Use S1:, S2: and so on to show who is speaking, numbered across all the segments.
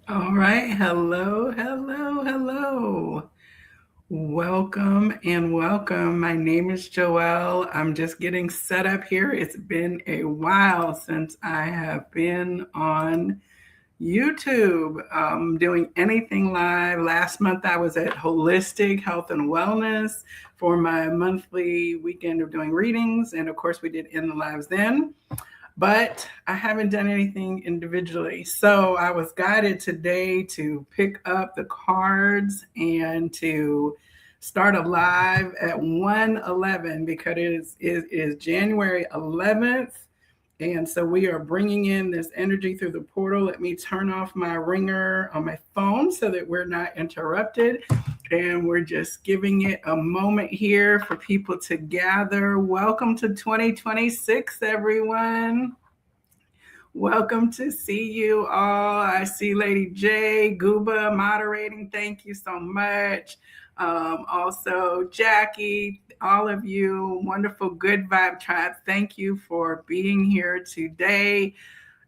S1: All right. Hello, hello, hello. Welcome and welcome. My name is Joelle. I'm just getting set up here. It's been a while since I have been on YouTube doing anything live. Last month I was at Holistic Health and Wellness for my monthly weekend of doing readings. And of course, we did In the Lives then, but I haven't done anything individually. So I was guided today to pick up the cards and to start a live at 1:11 because it is January 11th. And so we are bringing in this energy through the portal. Let me turn off my ringer on my phone so that we're not interrupted. And we're just giving it a moment here for people to gather. Welcome to 2026, everyone. Welcome to see you all. I see Lady J, Gooba moderating. Thank you so much. Also, Jackie, all of you, wonderful Good Vibe Tribe. Thank you for being here today.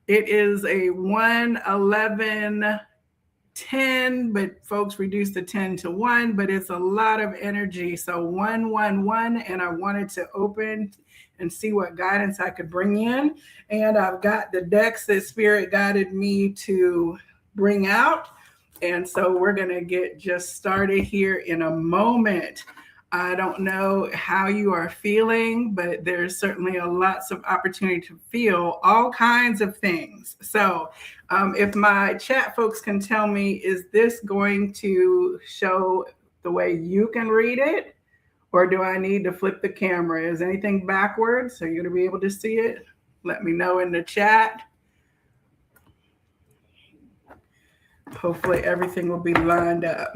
S1: It is a 1:11:10, but folks reduced the 10 to 1, but it's a lot of energy. So 111, and I wanted to open and see what guidance I could bring in. And I've got the decks that Spirit guided me to bring out. And so we're going to get just started here in a moment. I don't know how you are feeling, but there's certainly lots of opportunity to feel all kinds of things. So if my chat folks can tell me, is this going to show the way you can read it? Or do I need to flip the camera? Is anything backwards? Are you going to be able to see it? Let me know in the chat. Hopefully everything will be lined up.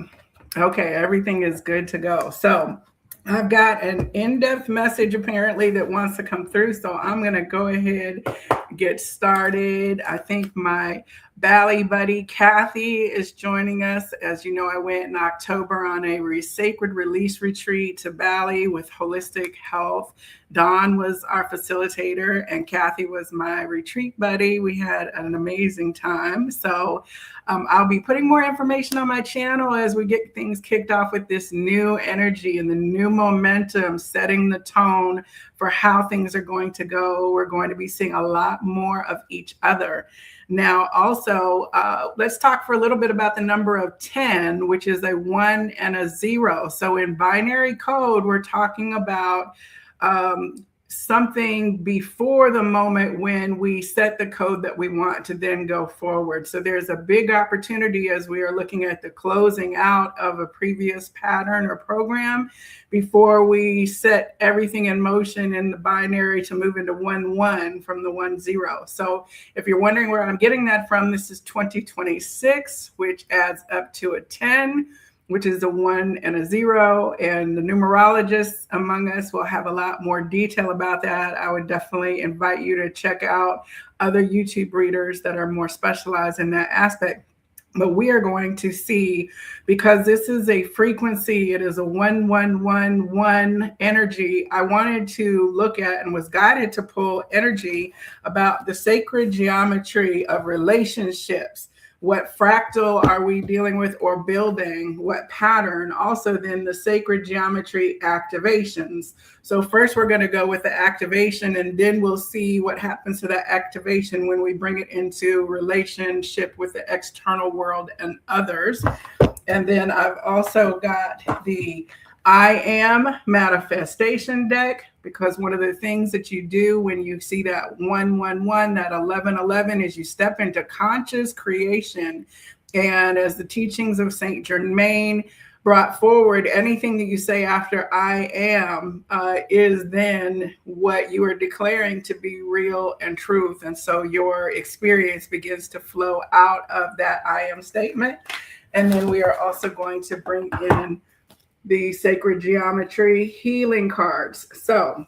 S1: Okay, everything is good to go. So I've got an in-depth message apparently that wants to come through. So I'm going to go ahead and get started. I think my Bali buddy Kathy is joining us. As you know, I went in October on a sacred release retreat to Bali with Holistic Health. Dawn was our facilitator and Kathy was my retreat buddy. We had an amazing time. So I'll be putting more information on my channel as we get things kicked off with this new energy and the new momentum, setting the tone for how things are going to go. We're going to be seeing a lot more of each other. Now, also, let's talk for a little bit about the number of 10, which is a 1 and a 0. So in binary code, we're talking about something before the moment when we set the code that we want to then go forward. So there's a big opportunity as we are looking at the closing out of a previous pattern or program before we set everything in motion in the binary to move into 1-1 from the 1-0. So if you're wondering where I'm getting that from, this is 2026, which adds up to a 10, which is a 1 and a 0. And the numerologists among us will have a lot more detail about that. I would definitely invite you to check out other YouTube readers that are more specialized in that aspect. But we are going to see, because this is a frequency, it is a 1111 energy. I wanted to look at and was guided to pull energy about the sacred geometry of relationships. What fractal are we dealing with or building? What pattern? Also, then the sacred geometry activations. So first we're going to go with the activation, and then we'll see what happens to that activation when we bring it into relationship with the external world and others. And then I've also got the I Am Manifestation deck, because one of the things that you do when you see that 111, that 1111, is you step into conscious creation. And as the teachings of Saint Germain brought forward, anything that you say after I am is then what you are declaring to be real and truth. And so your experience begins to flow out of that I am statement. And then we are also going to bring in the sacred geometry healing cards. So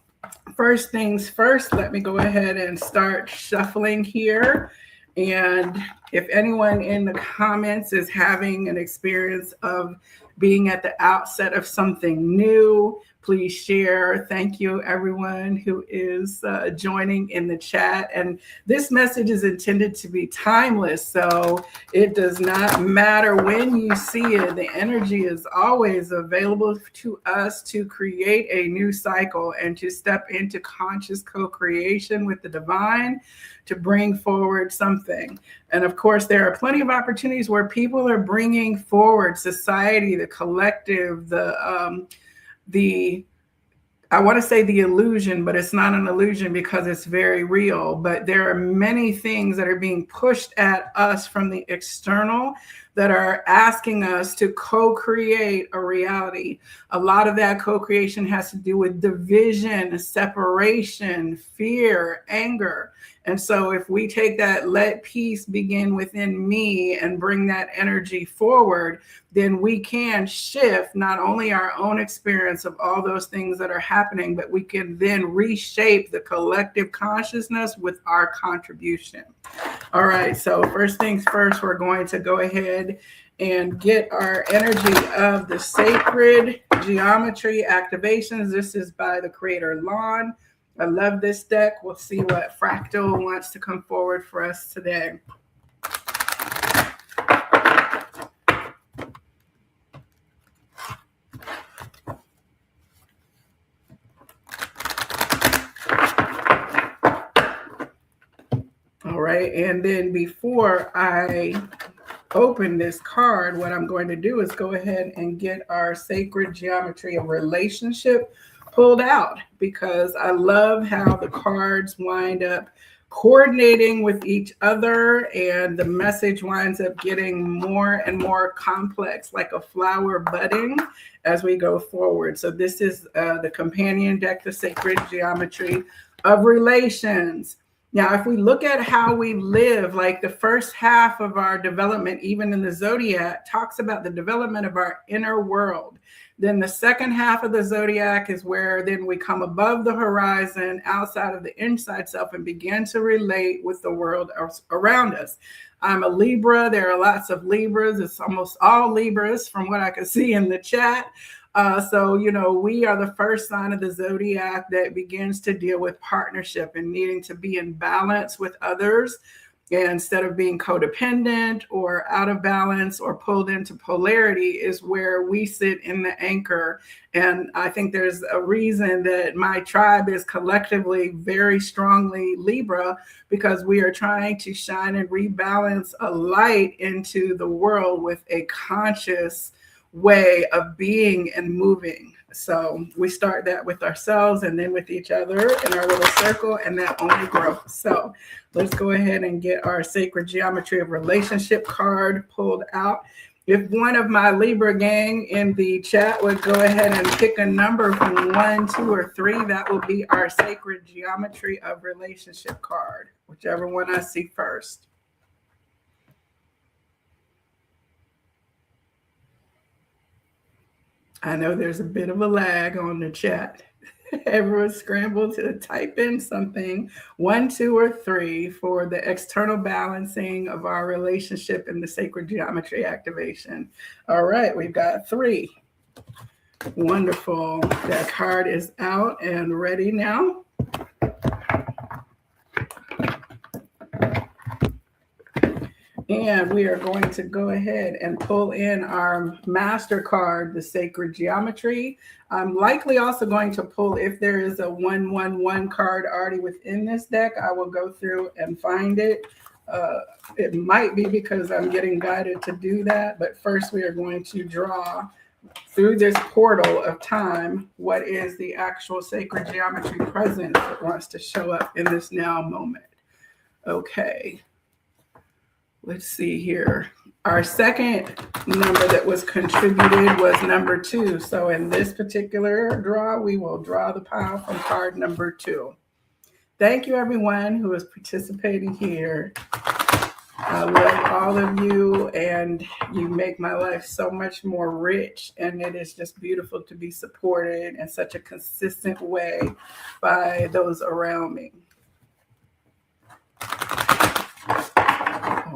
S1: first things first, let me go ahead and start shuffling here. And if anyone in the comments is having an experience of being at the outset of something new, Please share. Thank you, everyone who is joining in the chat. And this message is intended to be timeless, so it does not matter when you see it. The energy is always available to us to create a new cycle and to step into conscious co-creation with the divine to bring forward something. And of course, there are plenty of opportunities where people are bringing forward society, the collective, I want to say the illusion, but it's not an illusion because it's very real. But there are many things that are being pushed at us from the external that are asking us to co-create a reality. A lot of that co-creation has to do with division, separation, fear, anger. And so if we take that, let peace begin within me and bring that energy forward, then we can shift not only our own experience of all those things that are happening, but we can then reshape the collective consciousness with our contribution. All right, so first things first, we're going to go ahead and get our energy of the sacred geometry activations. This is by the creator Lon. I love this deck. We'll see what Fractal wants to come forward for us today. All right, and then before I open this card, what I'm going to do is go ahead and get our sacred geometry of relationship pulled out, because I love how the cards wind up coordinating with each other and the message winds up getting more and more complex, like a flower budding as we go forward. So this is the companion deck, the sacred geometry of relations. Now, if we look at how we live, like the first half of our development, even in the zodiac, talks about the development of our inner world. Then the second half of the zodiac is where then we come above the horizon, outside of the inside self, and begin to relate with the world around us. I'm a Libra. There are lots of Libras. It's almost all Libras from what I can see in the chat. So, you know, we are the first sign of the zodiac that begins to deal with partnership and needing to be in balance with others. And instead of being codependent or out of balance or pulled into polarity is where we sit in the anchor. And I think there's a reason that my tribe is collectively very strongly Libra, because we are trying to shine and rebalance a light into the world with a conscious way of being and moving. So we start that with ourselves and then with each other in our little circle, and that only grows. So let's go ahead and get our sacred geometry of relationship card pulled out. If one of my Libra gang in the chat would go ahead and pick a number from 1, 2, or 3, that will be our sacred geometry of relationship card, whichever one I see first. I know there's a bit of a lag on the chat. Everyone scrambled to type in something, 1, 2, or 3 for the external balancing of our relationship in the sacred geometry activation. All right, we've got 3. Wonderful. That card is out and ready now. And we are going to go ahead and pull in our master card, the sacred geometry. I'm likely also going to pull, if there is a 111 card already within this deck, I will go through and find it. It might be because I'm getting guided to do that. But first we are going to draw through this portal of time what is the actual sacred geometry presence that wants to show up in this now moment. Okay. Let's see here. Our second number that was contributed was number 2. So in this particular draw, we will draw the pile from card number 2. Thank you, everyone who is participating here. I love all of you, and you make my life so much more rich, and it is just beautiful to be supported in such a consistent way by those around me.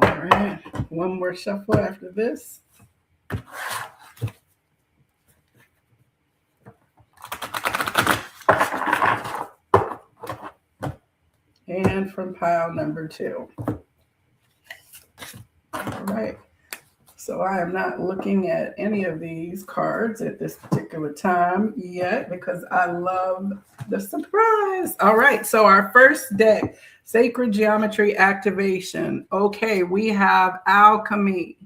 S1: All right, one more shuffle after this. and from pile number 2. All right. So I am not looking at any of these cards at this particular time yet because I love the surprise. All right. So our first deck, Sacred Geometry Activation. Okay, we have Alchemy.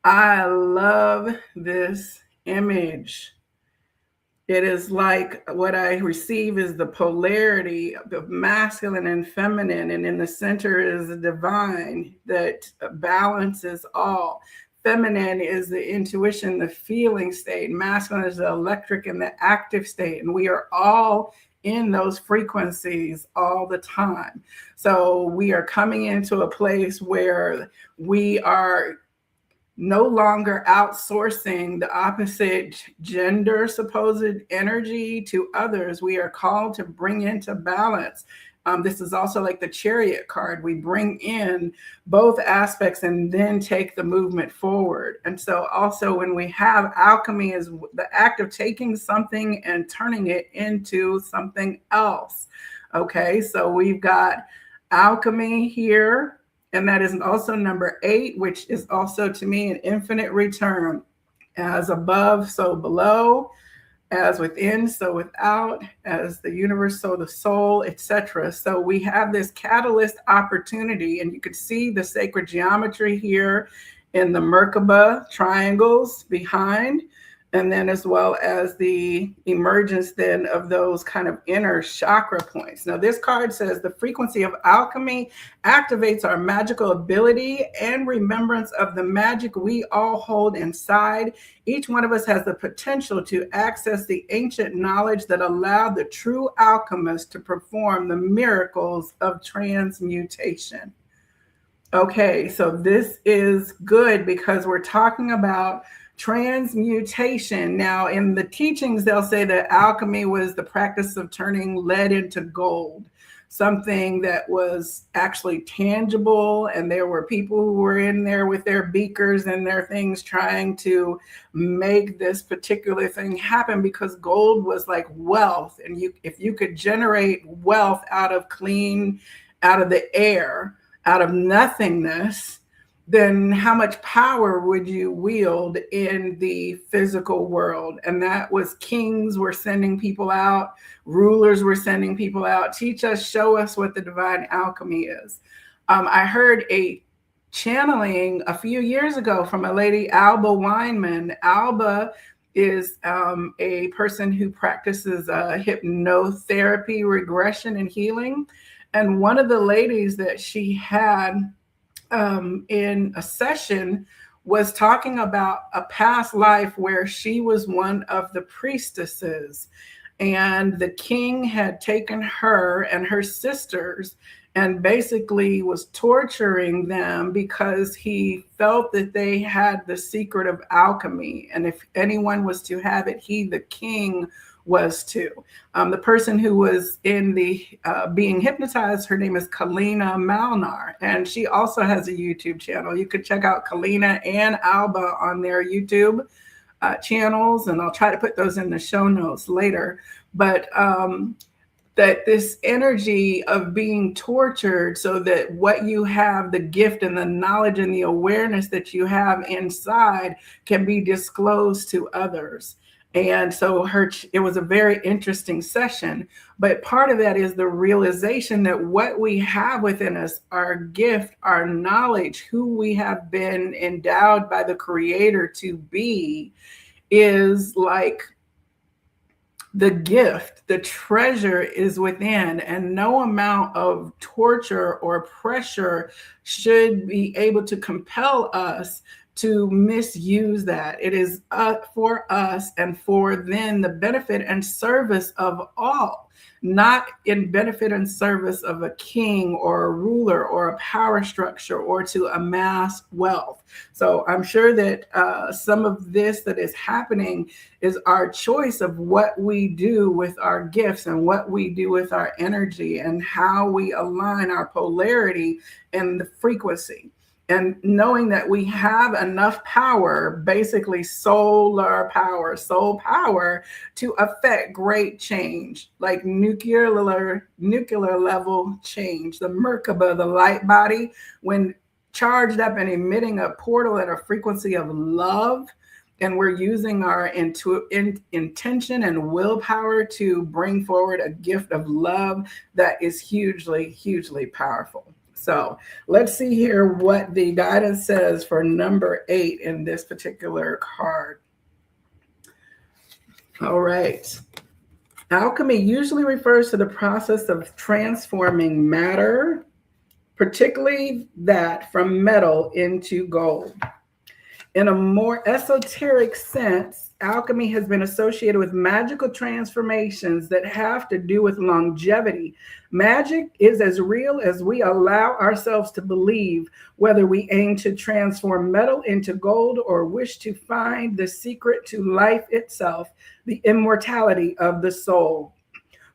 S1: I love this image. It is like what I receive is the polarity of masculine and feminine, and in the center is the divine that balances all. Feminine is the intuition, the feeling state. Masculine is the electric and the active state, and we are all in those frequencies all the time. So we are coming into a place where we are no longer outsourcing the opposite gender supposed energy to others. We are called to bring into balance. This is also like the Chariot card. We bring in both aspects and then take the movement forward. And so also when we have alchemy is the act of taking something and turning it into something else. Okay, so we've got alchemy here. And that is also number 8, which is also to me an infinite return. As above, so below, as within, so without, as the universe, so the soul, etc. So we have this catalyst opportunity, and you could see the sacred geometry here in the Merkaba triangles behind, and then as well as the emergence then of those kind of inner chakra points. Now this card says the frequency of alchemy activates our magical ability and remembrance of the magic we all hold inside. Each one of us has the potential to access the ancient knowledge that allowed the true alchemist to perform the miracles of transmutation. Okay, so this is good because we're talking about transmutation. Now, in the teachings, they'll say that alchemy was the practice of turning lead into gold, something that was actually tangible. And there were people who were in there with their beakers and their things trying to make this particular thing happen because gold was like wealth. And if you could generate wealth out of the air, out of nothingness, then how much power would you wield in the physical world? And that was kings were sending people out, rulers were sending people out. Teach us, show us what the divine alchemy is. I heard a channeling a few years ago from a lady, Alba Weinman. Alba is a person who practices hypnotherapy, regression, and healing. And one of the ladies that she had in a session was talking about a past life where she was one of the priestesses, and the king had taken her and her sisters and basically was torturing them because he felt that they had the secret of alchemy, and if anyone was to have it, he, the king, was to. The person who was in the being hypnotized, her name is Kalina Malnar, and she also has a YouTube channel. You could check out Kalina and Alba on their YouTube channels, and I'll try to put those in the show notes later. But that this energy of being tortured so that what you have, the gift and the knowledge and the awareness that you have inside can be disclosed to others. And so it was a very interesting session, but part of that is the realization that what we have within us, our gift, our knowledge, who we have been endowed by the Creator to be, is like the gift, the treasure is within, and no amount of torture or pressure should be able to compel us to misuse that. It is for us and for then the benefit and service of all, not in benefit and service of a king or a ruler or a power structure or to amass wealth. So I'm sure that some of this that is happening is our choice of what we do with our gifts and what we do with our energy and how we align our polarity and the frequency. and knowing that we have enough power, basically soul power to affect great change, like nuclear level change. The Merkaba, the light body, when charged up and emitting a portal at a frequency of love, and we're using our intention and willpower to bring forward a gift of love that is hugely, hugely powerful. So let's see here what the guidance says for number 8 in this particular card. All right. Alchemy usually refers to the process of transforming matter, particularly that from metal into gold. In a more esoteric sense, alchemy has been associated with magical transformations that have to do with longevity. Magic is as real as we allow ourselves to believe, whether we aim to transform metal into gold or wish to find the secret to life itself, the immortality of the soul.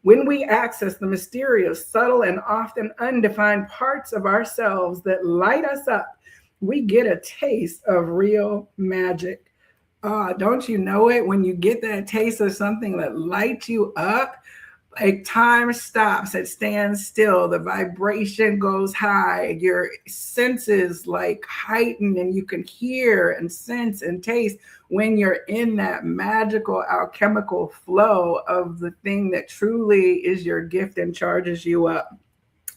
S1: When we access the mysterious, subtle, and often undefined parts of ourselves that light us up, we get a taste of real magic. Don't you know it? When you get that taste of something that lights you up, like time stops, it stands still, the vibration goes high, your senses like heighten, and you can hear and sense and taste when you're in that magical alchemical flow of the thing that truly is your gift and charges you up.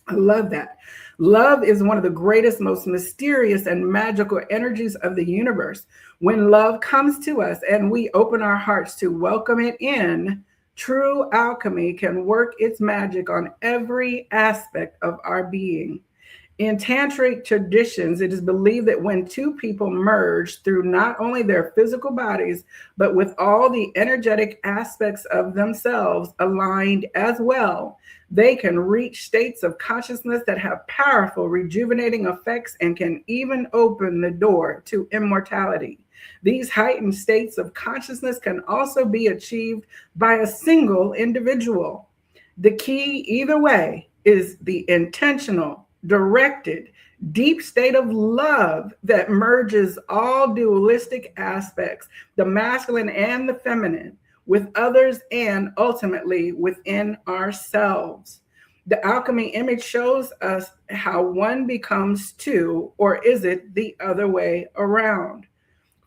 S1: I love that. Love is one of the greatest, most mysterious and magical energies of the universe. When love comes to us and we open our hearts to welcome it in, true alchemy can work its magic on every aspect of our being. In tantric traditions, it is believed that when two people merge through not only their physical bodies, but with all the energetic aspects of themselves aligned as well, they can reach states of consciousness that have powerful rejuvenating effects and can even open the door to immortality. These heightened states of consciousness can also be achieved by a single individual. The key, either way, is the intentional, directed, deep state of love that merges all dualistic aspects, the masculine and the feminine, with others and ultimately within ourselves. The alchemy image shows us how one becomes two, or is it the other way around?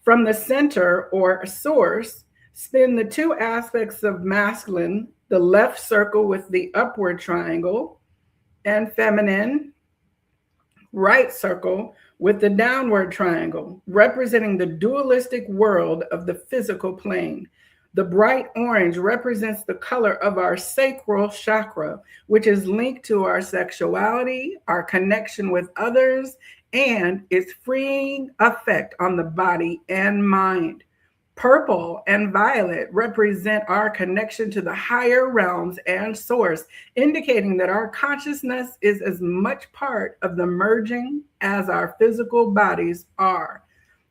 S1: From the center or source, spin the two aspects of masculine, the left circle with the upward triangle, and feminine, right circle with the downward triangle, representing the dualistic world of the physical plane. The bright orange represents the color of our sacral chakra, which is linked to our sexuality, our connection with others, and its freeing effect on the body and mind. Purple and violet represent our connection to the higher realms and source, indicating that our consciousness is as much part of the merging as our physical bodies are.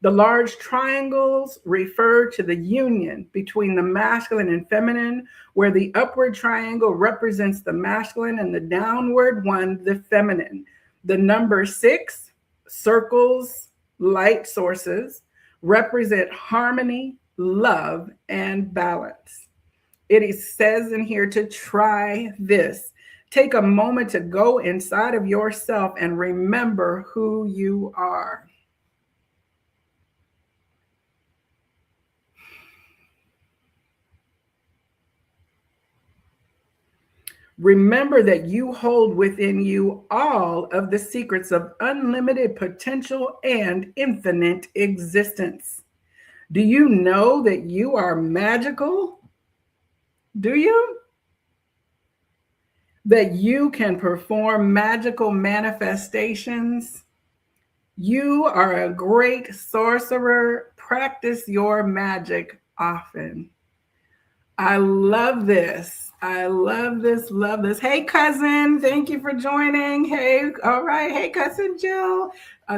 S1: The large triangles refer to the union between the masculine and feminine, where the upward triangle represents the masculine and the downward one, the feminine. The number 6, circles, light sources, represent harmony, love, and balance. It says in here to try this. Take a moment to go inside of yourself and remember who you are. Remember that you hold within you all of the secrets of unlimited potential and infinite existence. Do you know that you are magical? Do you? That you can perform magical manifestations? You are a great sorcerer. Practice your magic often. I love this. I love this, love this. Hey, cousin, thank you for joining. Hey, all right. Hey, cousin Jill.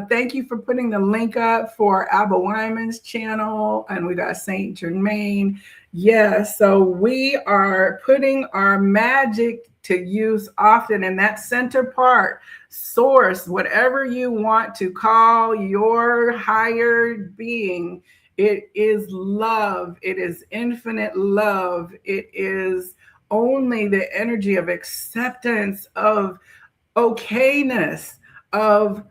S1: Thank you for putting the link up for Abba Wyman's channel. And we got Saint Germain. Yeah, so we are putting our magic to use often in that center part, source, whatever you want to call your higher being. It is love. It is infinite love. It is only the energy of acceptance, of okayness, of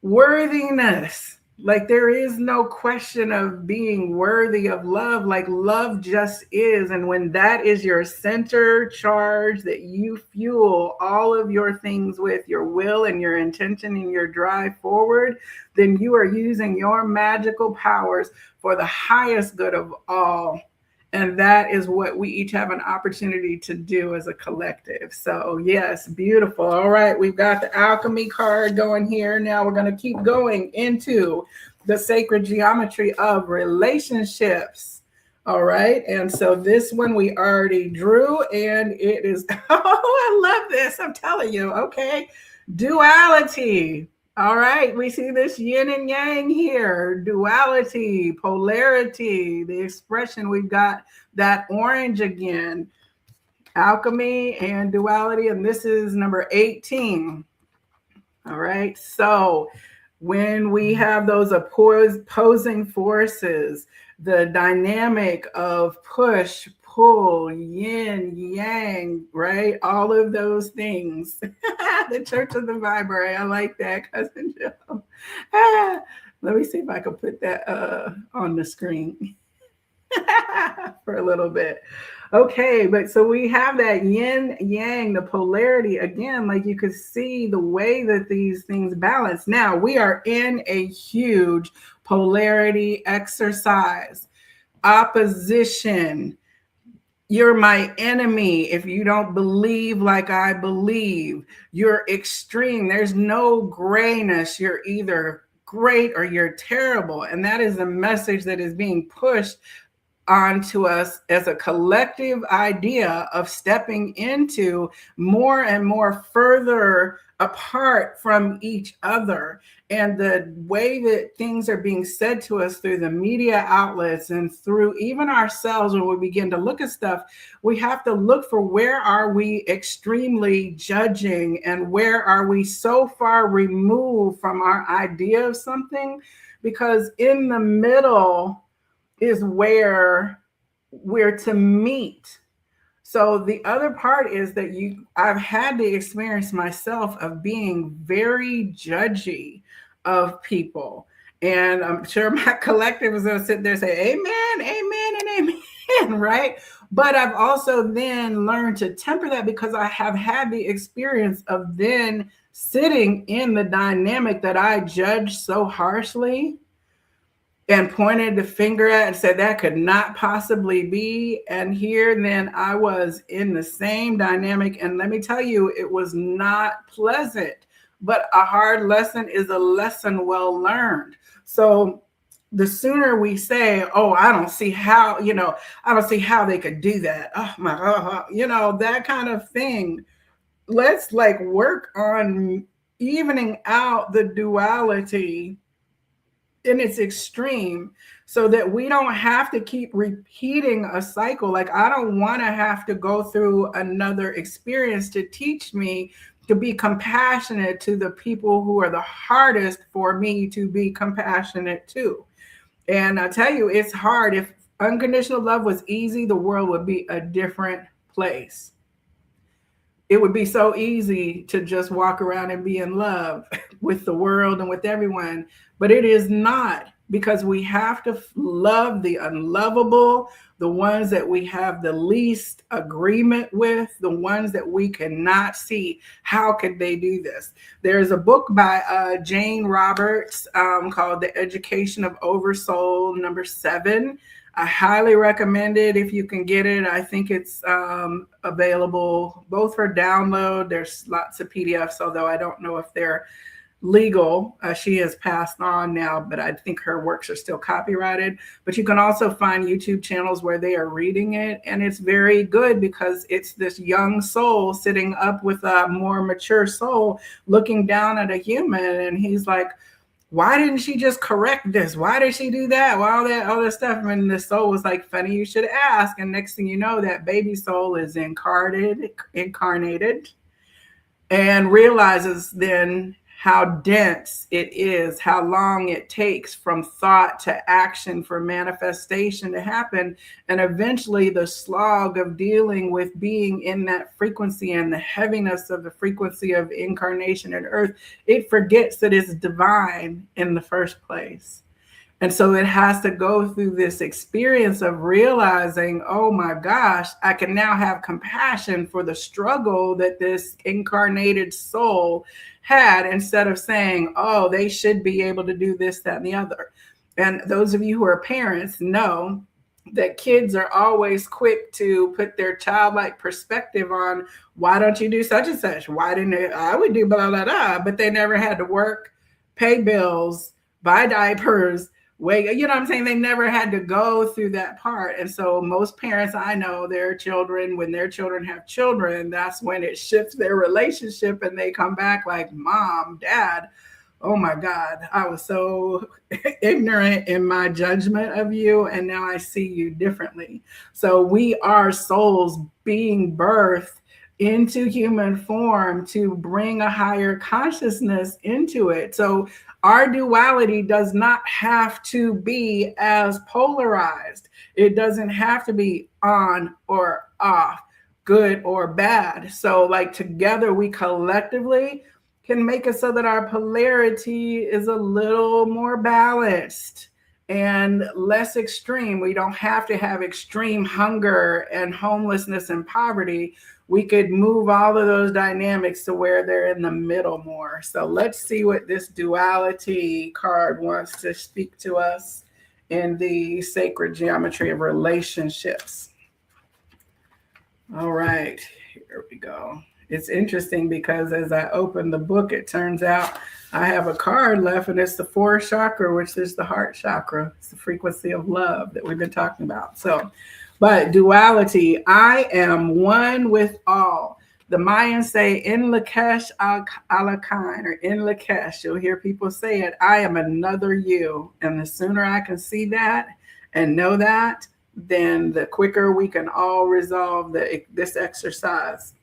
S1: worthiness. Like there is no question of being worthy of love. Like love just is. And when that is your center charge that you fuel all of your things with, your will and your intention and your drive forward, then you are using your magical powers for the highest good of all. And that is what we each have an opportunity to do as a collective. So, yes, beautiful. All right, we've got the alchemy card going here. Now we're going to keep going into the sacred geometry of relationships. All right, and so this one we already drew, and it is, oh, I love this. I'm telling you, okay. Duality. All right, we see this yin and yang here, duality, polarity, the expression. We've got that orange again, alchemy and duality, and this is number 18. All right, so when we have those opposing forces, the dynamic of push, pull, yin, yang, right? All of those things. The Church of the Viberary. I like that, cousin Joe. Let me see if I can put that on the screen for a little bit. Okay, but so we have that yin yang, the polarity again, like you could see the way that these things balance. Now we are in a huge polarity exercise. Opposition. You're my enemy if you don't believe like I believe. You're extreme. There's no grayness. You're either great or you're terrible. And that is a message that is being pushed onto us as a collective idea of stepping into more and more further apart from each other. And the way that things are being said to us through the media outlets and through even ourselves, when we begin to look at stuff, we have to look for where are we extremely judging and where are we so far removed from our idea of something, because in the middle is where we're to meet. So the other part is that I've had the experience myself of being very judgy of people. And I'm sure my collective is going to sit there and say, amen, amen, and amen, right? But I've also then learned to temper that, because I have had the experience of then sitting in the dynamic that I judge so harshly and pointed the finger at and said that could not possibly be. And here then I was in the same dynamic. And let me tell you, it was not pleasant, but a hard lesson is a lesson well learned. So the sooner we say, oh, I don't see how, I don't see how they could do that. Oh my God, that kind of thing. Let's work on evening out the duality in its extreme, so that we don't have to keep repeating a cycle. Like, I don't want to have to go through another experience to teach me to be compassionate to the people who are the hardest for me to be compassionate to. And I tell you, it's hard. If unconditional love was easy, the world would be a different place. It would be so easy to just walk around and be in love with the world and with everyone. But it is not, because we have to love the unlovable, the ones that we have the least agreement with, the ones that we cannot see. How could they do this? There's a book by Jane Roberts called The Education of Oversoul, number 7. I highly recommend it if you can get it. I think it's available both for download. There's lots of PDFs, although I don't know if they're legal. She has passed on now, but I think her works are still copyrighted. But you can also find YouTube channels where they are reading it. And it's very good because it's this young soul sitting up with a more mature soul looking down at a human. And he's like, why didn't she just correct this? Why did she do that? Why all that other stuff? And the soul was like, funny, you should ask. And next thing you know, that baby soul is incarnated and realizes then how dense it is, how long it takes from thought to action for manifestation to happen. And eventually the slog of dealing with being in that frequency and the heaviness of the frequency of incarnation and earth, it forgets that it's divine in the first place. And so it has to go through this experience of realizing, oh my gosh, I can now have compassion for the struggle that this incarnated soul had, instead of saying, oh, they should be able to do this, that, and the other. And those of you who are parents know that kids are always quick to put their childlike perspective on, why don't you do such and such? Why didn't I would do blah, blah, blah, but they never had to work, pay bills, buy diapers, wait, you know what I'm saying? They never had to go through that part. And so most parents I know, their children, when their children have children, that's when it shifts their relationship and they come back like, Mom, Dad, oh my God, I was so ignorant in my judgment of you, and now I see you differently. So we are souls being birthed into human form to bring a higher consciousness into it. So our duality does not have to be as polarized. It doesn't have to be on or off, good or bad. So like together we collectively can make it so that our polarity is a little more balanced and less extreme. We don't have to have extreme hunger and homelessness and poverty. We could move all of those dynamics to where they're in the middle more. So let's see what this duality card wants to speak to us in the sacred geometry of relationships. All right, here we go. It's interesting because as I open the book, it turns out I have a card left, and it's the fourth chakra, which is the heart chakra. It's the frequency of love that we've been talking about. So, but duality, I am one with all. The Mayans say, in Lakesh Alakan, or in Lakesh, you'll hear people say it, I am another you. And the sooner I can see that and know that, then the quicker we can all resolve this exercise.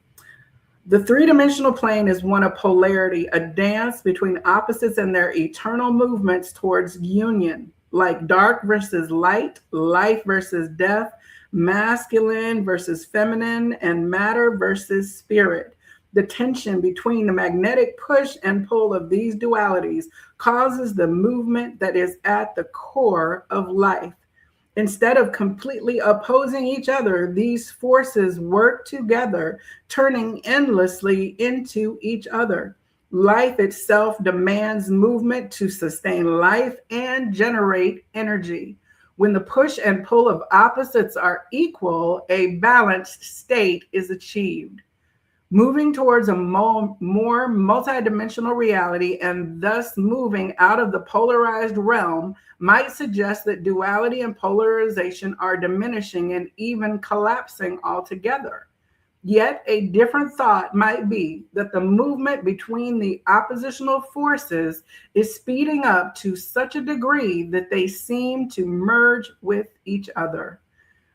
S1: The three-dimensional plane is one of polarity, a dance between opposites and their eternal movements towards union, like dark versus light, life versus death, masculine versus feminine, and matter versus spirit. The tension between the magnetic push and pull of these dualities causes the movement that is at the core of life. Instead of completely opposing each other, these forces work together, turning endlessly into each other. Life itself demands movement to sustain life and generate energy. When the push and pull of opposites are equal, a balanced state is achieved. Moving towards a more multidimensional reality and thus moving out of the polarized realm might suggest that duality and polarization are diminishing and even collapsing altogether. Yet a different thought might be that the movement between the oppositional forces is speeding up to such a degree that they seem to merge with each other.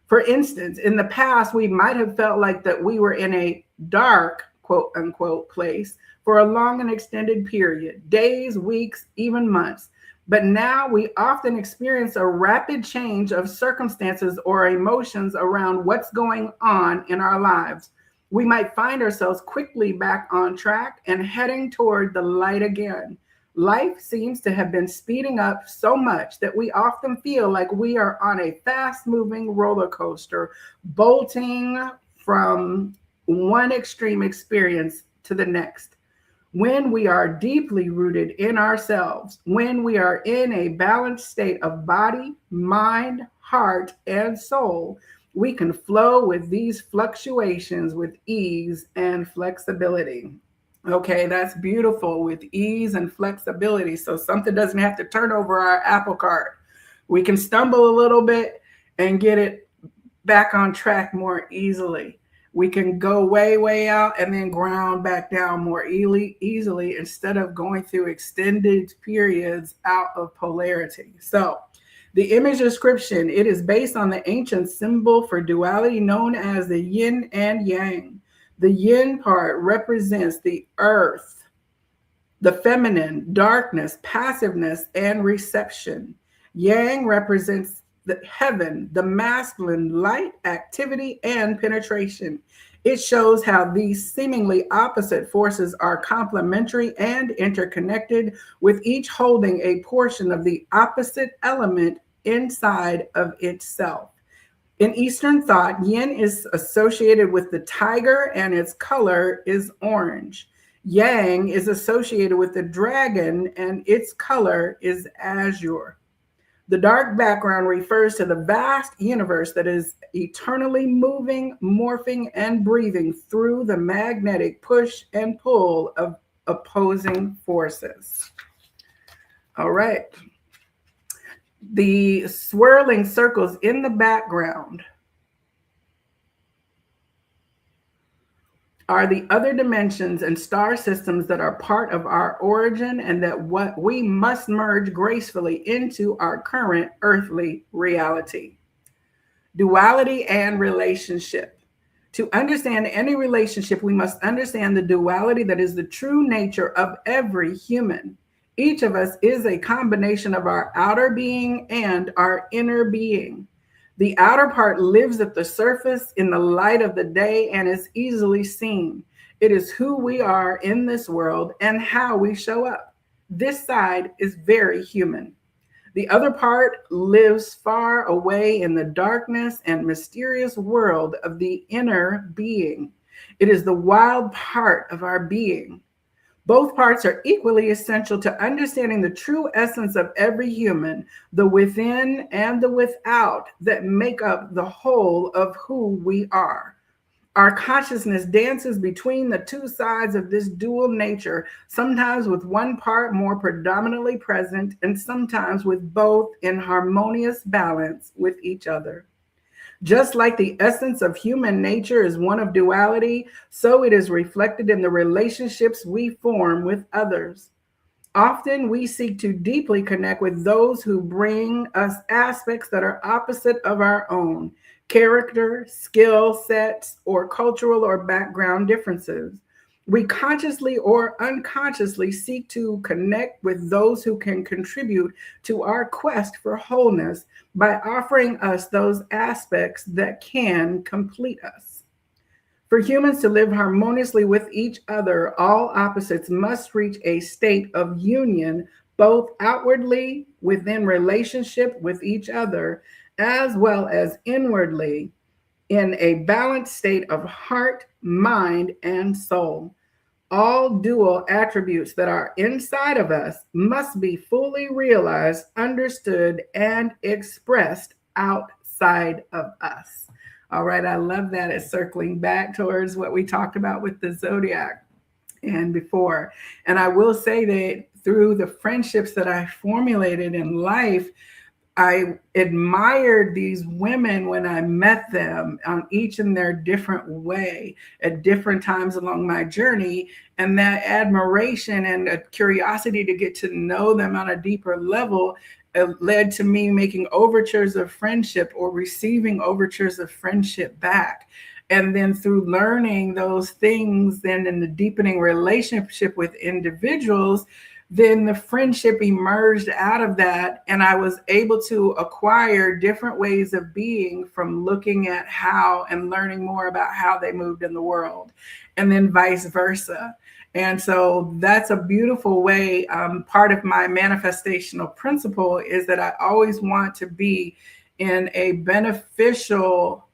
S1: For instance, in the past, we might have felt like that we were in a dark, quote unquote, place for a long and extended period, days, weeks, even months. But now we often experience a rapid change of circumstances or emotions around what's going on in our lives. We might find ourselves quickly back on track and heading toward the light again. Life seems to have been speeding up so much that we often feel like we are on a fast-moving roller coaster, bolting from one extreme experience to the next. When we are deeply rooted in ourselves, when we are in a balanced state of body, mind, heart, and soul, we can flow with these fluctuations with ease and flexibility. Okay, that's beautiful, with ease and flexibility. So something doesn't have to turn over our apple cart. We can stumble a little bit and get it back on track more easily. We can go way, way out and then ground back down more easily instead of going through extended periods out of polarity. So, the image description, it is based on the ancient symbol for duality known as the yin and yang. The yin part represents the earth, the feminine, darkness, passiveness, and reception. Yang represents the heaven, the masculine, light, activity, and penetration. It shows how these seemingly opposite forces are complementary and interconnected, with each holding a portion of the opposite element inside of itself. In Eastern thought, yin is associated with the tiger and its color is orange. Yang is associated with the dragon and its color is azure. The dark background refers to the vast universe that is eternally moving, morphing, and breathing through the magnetic push and pull of opposing forces. All right. The swirling circles in the background are the other dimensions and star systems that are part of our origin and that what we must merge gracefully into our current earthly reality. Duality and relationship. To understand any relationship, we must understand the duality that is the true nature of every human. Each of us is a combination of our outer being and our inner being. The outer part lives at the surface in the light of the day and is easily seen. It is who we are in this world and how we show up. This side is very human. The other part lives far away in the darkness and mysterious world of the inner being. It is the wild part of our being. Both parts are equally essential to understanding the true essence of every human, the within and the without that make up the whole of who we are. Our consciousness dances between the two sides of this dual nature, sometimes with one part more predominantly present, and sometimes with both in harmonious balance with each other. Just like the essence of human nature is one of duality, so it is reflected in the relationships we form with others. Often we seek to deeply connect with those who bring us aspects that are opposite of our own character, skill sets, or cultural or background differences. We consciously or unconsciously seek to connect with those who can contribute to our quest for wholeness by offering us those aspects that can complete us. For humans to live harmoniously with each other, all opposites must reach a state of union, both outwardly within relationship with each other, as well as inwardly in a balanced state of heart, mind, and soul. All dual attributes that are inside of us must be fully realized, understood, and expressed outside of us. All right, I love that. It's circling back towards what we talked about with the zodiac and before. And I will say that through the friendships that I formulated in life, I admired these women when I met them on each in their different way at different times along my journey. And that admiration and a curiosity to get to know them on a deeper level led to me making overtures of friendship or receiving overtures of friendship back. And then through learning those things, then in the deepening relationship with individuals, then the friendship emerged out of that. And I was able to acquire different ways of being from looking at how and learning more about how they moved in the world, and then vice versa. And so that's a beautiful way. Part of my manifestational principle is that I always want to be in a beneficial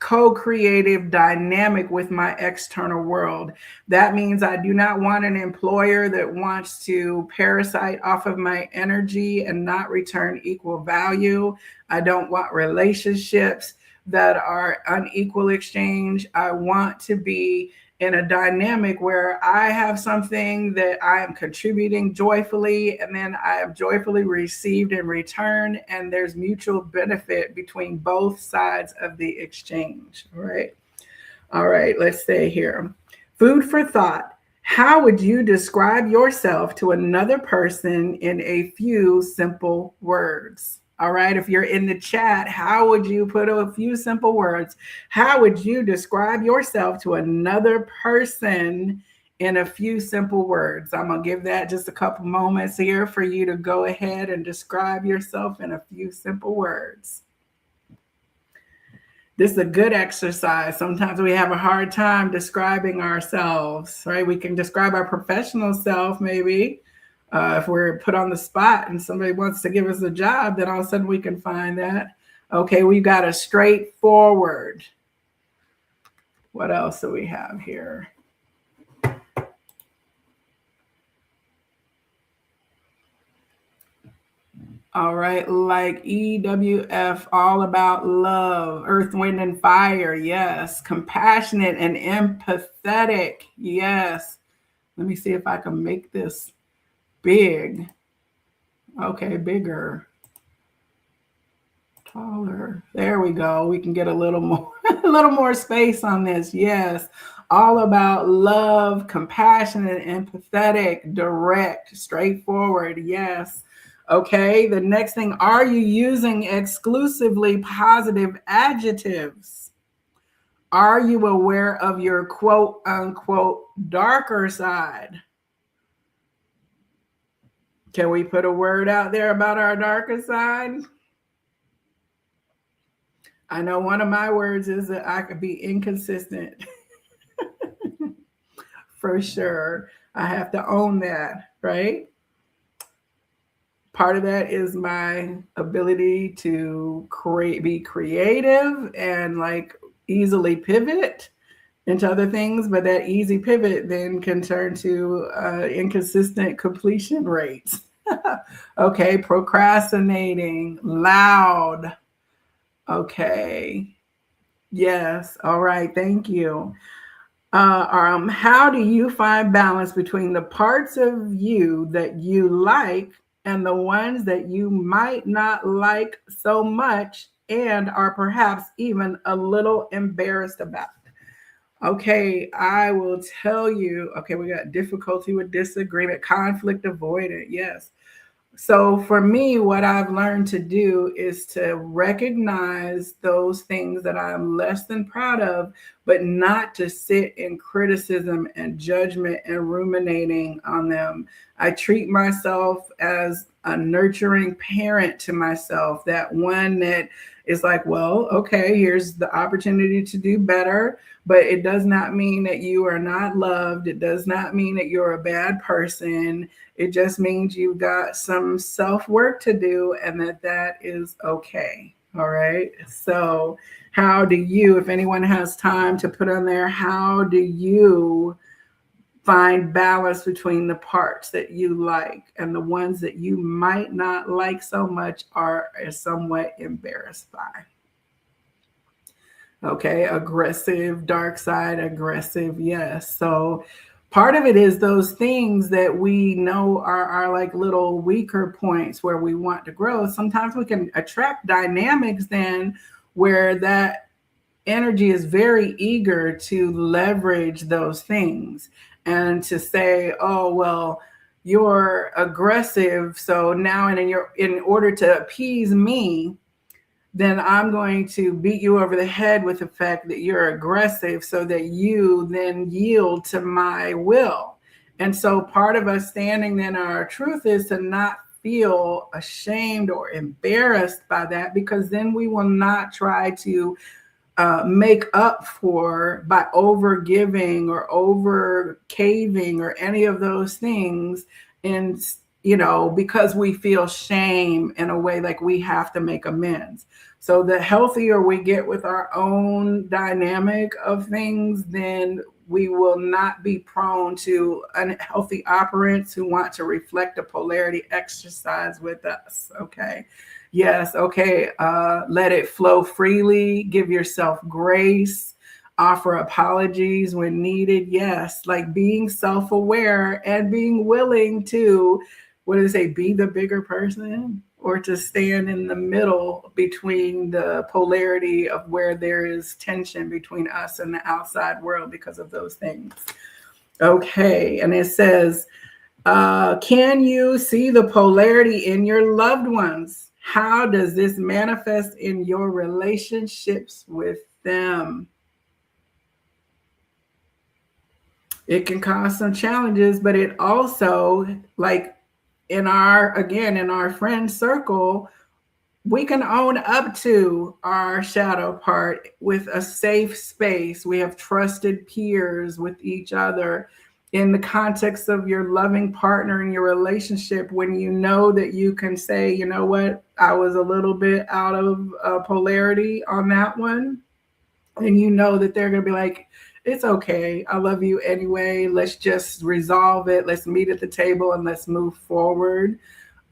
S1: co-creative dynamic with my external world. That means I do not want an employer that wants to parasite off of my energy and not return equal value. I don't want relationships that are unequal exchange. I want to be in a dynamic where I have something that I am contributing joyfully, and then I have joyfully received in return, and there's mutual benefit between both sides of the exchange. All right, let's stay here. Food for thought. How would you describe yourself to another person in a few simple words? All right, if you're in the chat, how would you put a few simple words? How would you describe yourself to another person in a few simple words? I'm going to give that just a couple moments here for you to go ahead and describe yourself in a few simple words. This is a good exercise. Sometimes we have a hard time describing ourselves, right? We can describe our professional self, maybe. If we're put on the spot and somebody wants to give us a job, then all of a sudden we can find that. Okay, we've got a straightforward. What else do we have here? All right, like EWF, all about love, earth, wind, and fire. Yes. Compassionate and empathetic. Yes. Let me see if I can make this big. Okay, bigger. Taller. There we go. We can get a little more space on this. Yes. All about love, compassionate, empathetic, direct, straightforward. Yes. Okay, the next thing, are you using exclusively positive adjectives? Are you aware of your quote unquote darker side? Can we put a word out there about our darker side? I know one of my words is that I could be inconsistent. For sure. I have to own that, right? Part of that is my ability to be creative and like easily pivot into other things, but that easy pivot then can turn to inconsistent completion rates. Okay, procrastinating, loud. Okay, yes, all right, thank you. How do you find balance between the parts of you that you like and the ones that you might not like so much and are perhaps even a little embarrassed about? Okay, I will tell you. Okay, we got difficulty with disagreement, conflict avoidant. Yes. So for me, what I've learned to do is to recognize those things that I'm less than proud of, but not to sit in criticism and judgment and ruminating on them. I treat myself as a nurturing parent to myself, that one that is like, well, okay, here's the opportunity to do better, but it does not mean that you are not loved. It does not mean that you're a bad person. It just means you've got some self-work to do and that is okay. All right. So how do you, if anyone has time to put on there, how do you find balance between the parts that you like and the ones that you might not like so much or are somewhat embarrassed by? Okay, aggressive, dark side, aggressive, yes. So part of it is those things that we know are like little weaker points where we want to grow. Sometimes we can attract dynamics then where that energy is very eager to leverage those things and to say, oh, well, you're aggressive. So now in order to appease me, then I'm going to beat you over the head with the fact that you're aggressive so that you then yield to my will. And so part of us standing in our truth is to not feel ashamed or embarrassed by that, because then we will not try to make up for by over giving or over caving or any of those things. And because we feel shame in a way like we have to make amends. So the healthier we get with our own dynamic of things, then we will not be prone to unhealthy operants who want to reflect a polarity exercise with us. Okay. Yes. Okay. Let it flow freely. Give yourself grace. offer apologies when needed. Yes, like being self-aware and being willing to, what do they say, be the bigger person, or to stand in the middle between the polarity of where there is tension between us and the outside world because of those things. Okay, and it says, can you see the polarity in your loved ones? How does this manifest in your relationships with them? It can cause some challenges, but it also, like in our friend circle, we can own up to our shadow part with a safe space. We have trusted peers with each other in the context of your loving partner in your relationship, when you know that you can say, you know what, I was a little bit out of polarity on that one. And you know that they're going to be like, it's okay. I love you anyway. Let's just resolve it. Let's meet at the table and let's move forward.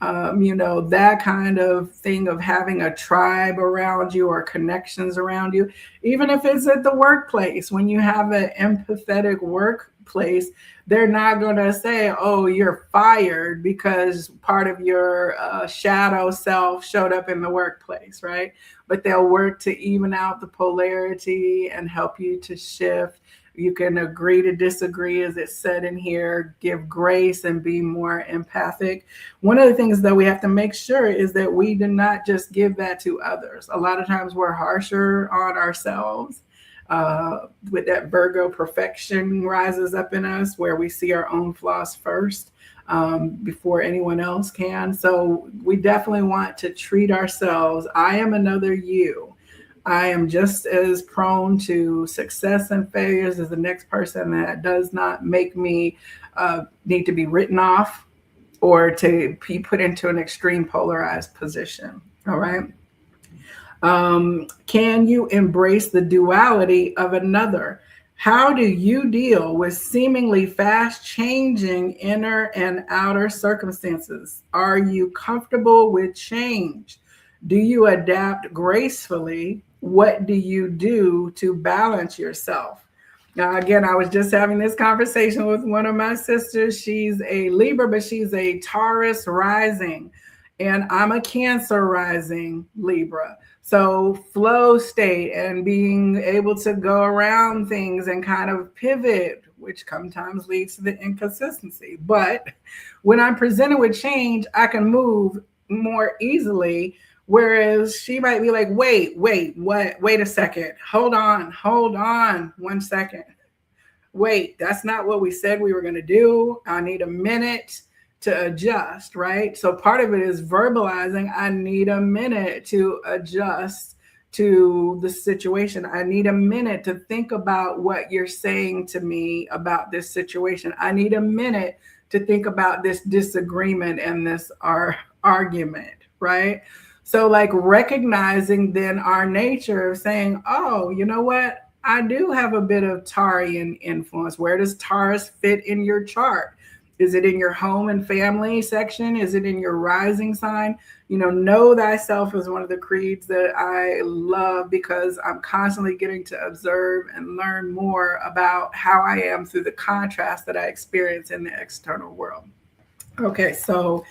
S1: That kind of thing of having a tribe around you or connections around you, even if it's at the workplace. When you have an empathetic workplace, they're not going to say, oh, you're fired because part of your shadow self showed up in the workplace, right? But they'll work to even out the polarity and help you to shift. You can agree to disagree, as it said in here, give grace and be more empathic. One of the things that we have to make sure is that we do not just give that to others. A lot of times we're harsher on ourselves. With that Virgo perfection rises up in us, where we see our own flaws first before anyone else can. So we definitely want to treat ourselves. I am another you. I am just as prone to success and failures as the next person. That does not make me need to be written off or to be put into an extreme polarized position. All right. Can you embrace the duality of another? How do you deal with seemingly fast changing inner and outer circumstances? Are you comfortable with change? Do you adapt gracefully? What do you do to balance yourself? Now, again, I was just having this conversation with one of my sisters. She's a Libra, but she's a Taurus rising, and I'm a Cancer rising Libra. So flow state and being able to go around things and kind of pivot, which sometimes leads to the inconsistency. But when I'm presented with change, I can move more easily. Whereas she might be like, wait, what? Wait a second. Hold on 1 second. Wait, that's not what we said we were going to do. I need a minute to adjust, right? So part of it is verbalizing. I need a minute to adjust to the situation. I need a minute to think about what you're saying to me about this situation. I need a minute to think about this disagreement and this argument, right? So like recognizing then our nature of saying, oh, you know what? I do have a bit of Taurian influence. Where does Taurus fit in your chart? Is it in your home and family section? Is it in your rising sign? Know thyself is one of the creeds that I love, because I'm constantly getting to observe and learn more about how I am through the contrast that I experience in the external world. Okay, so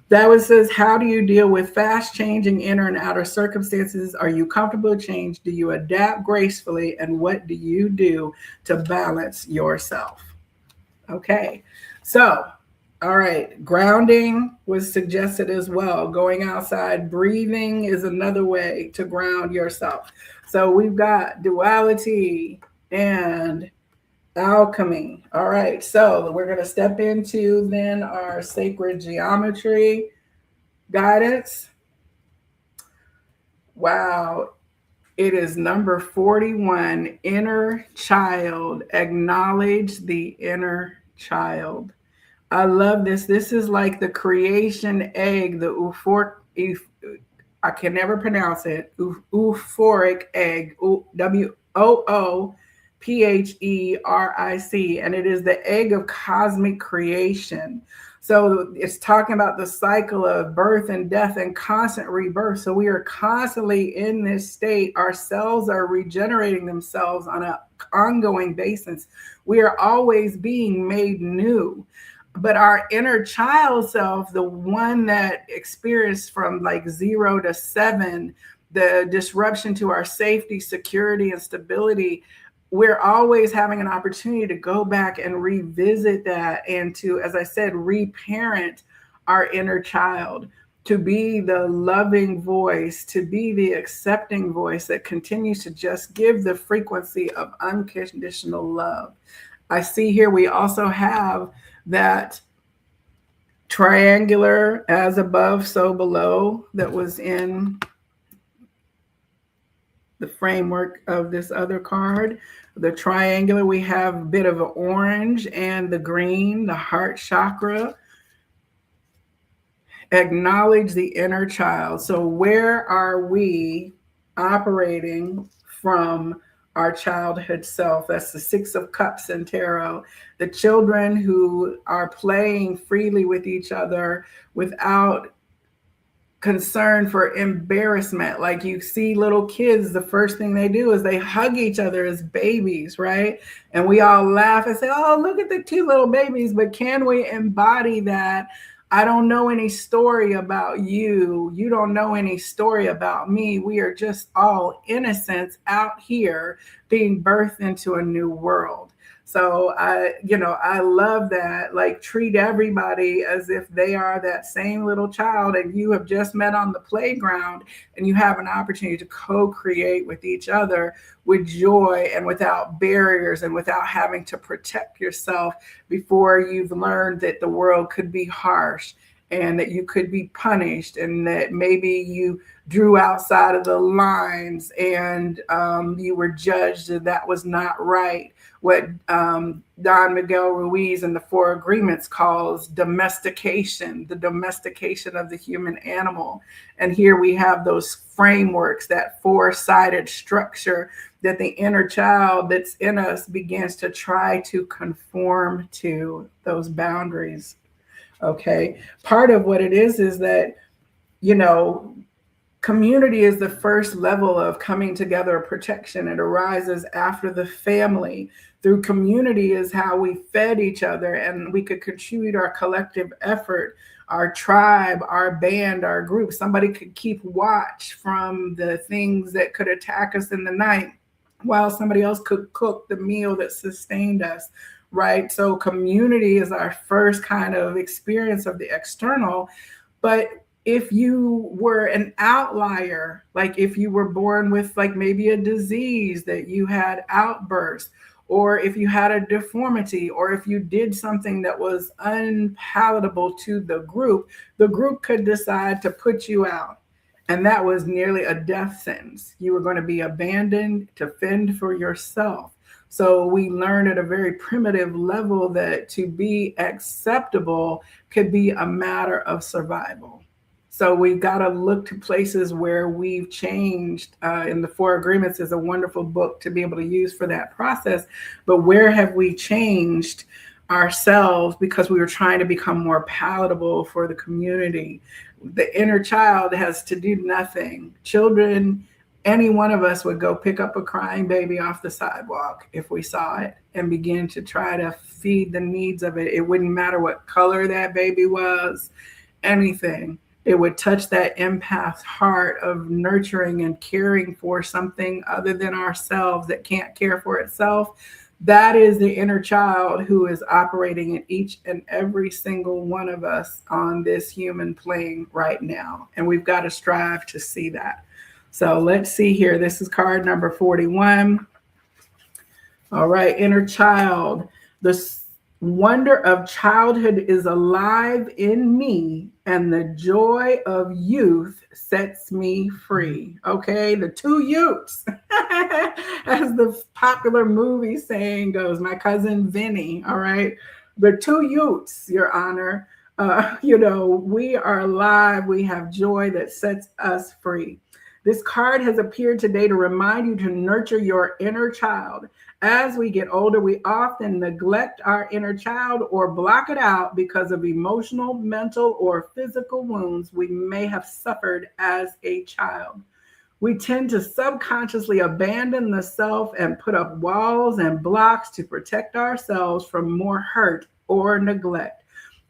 S1: that one says, how do you deal with fast changing inner and outer circumstances? Are you comfortable with change? Do you adapt gracefully? And what do you do to balance yourself? Okay, so, all right, grounding was suggested as well. Going outside, breathing is another way to ground yourself. So we've got duality and alchemy. All right, so we're going to step into then our sacred geometry guidance. Wow, it is number 41, inner child. Acknowledge the inner child. I love this. This is like the creation egg, the I can never pronounce it, euphoric egg, WOOPHERIC, and it is the egg of cosmic creation. So it's talking about the cycle of birth and death and constant rebirth. So we are constantly in this state. Our cells are regenerating themselves on an ongoing basis. We are always being made new. But our inner child self, the one that experienced from like 0 to 7, the disruption to our safety, security, and stability, we're always having an opportunity to go back and revisit that and to, as I said, reparent our inner child, to be the loving voice, to be the accepting voice that continues to just give the frequency of unconditional love. I see here we also have that triangular, as above, so below, that was in the framework of this other card. The triangular, we have a bit of an orange and the green, the heart chakra. Acknowledge the inner child. So where are we operating from our childhood self? That's the 6 of Cups in tarot. The children who are playing freely with each other without concern for embarrassment. Like you see little kids, the first thing they do is they hug each other as babies, right? And we all laugh and say, oh, look at the cute little babies. But can we embody that? I don't know any story about you. You don't know any story about me. We are just all innocents out here being birthed into a new world. So I love that. Like, treat everybody as if they are that same little child and you have just met on the playground, and you have an opportunity to co-create with each other with joy and without barriers and without having to protect yourself before you've learned that the world could be harsh and that you could be punished, and that maybe you drew outside of the lines and you were judged that was not right. What Don Miguel Ruiz in the 4 Agreements calls domestication, the domestication of the human animal. And here we have those frameworks, that 4-sided structure that the inner child that's in us begins to try to conform to those boundaries. Okay. Part of what it is that, community is the first level of coming together of protection. It arises after the family. Through community is how we fed each other, and we could contribute our collective effort, our tribe, our band, our group. Somebody could keep watch from the things that could attack us in the night, while somebody else could cook the meal that sustained us, right? So community is our first kind of experience of the external. But if you were an outlier, like if you were born with like maybe a disease that you had outbursts, or if you had a deformity, or if you did something that was unpalatable to the group could decide to put you out. And that was nearly a death sentence. You were going to be abandoned to fend for yourself. So we learn at a very primitive level that to be acceptable could be a matter of survival. So we've got to look to places where we've changed. And the 4 Agreements is a wonderful book to be able to use for that process. But where have we changed ourselves because we were trying to become more palatable for the community? The inner child has to do nothing. Children, any one of us would go pick up a crying baby off the sidewalk if we saw it and begin to try to feed the needs of it. It wouldn't matter what color that baby was, anything. It would touch that empath's heart of nurturing and caring for something other than ourselves that can't care for itself. That is the inner child who is operating in each and every single one of us on this human plane right now. And we've got to strive to see that. So let's see here. This is card number 41. All right, inner child. The wonder of childhood is alive in me, and the joy of youth sets me free. Okay, the 2 youths, as the popular movie saying goes, my cousin Vinny. All right, the 2 youths, Your Honor. We are alive. We have joy that sets us free. This card has appeared today to remind you to nurture your inner child As we get older, we often neglect our inner child or block it out because of emotional, mental, or physical wounds we may have suffered as a child. We tend to subconsciously abandon the self and put up walls and blocks to protect ourselves from more hurt or neglect.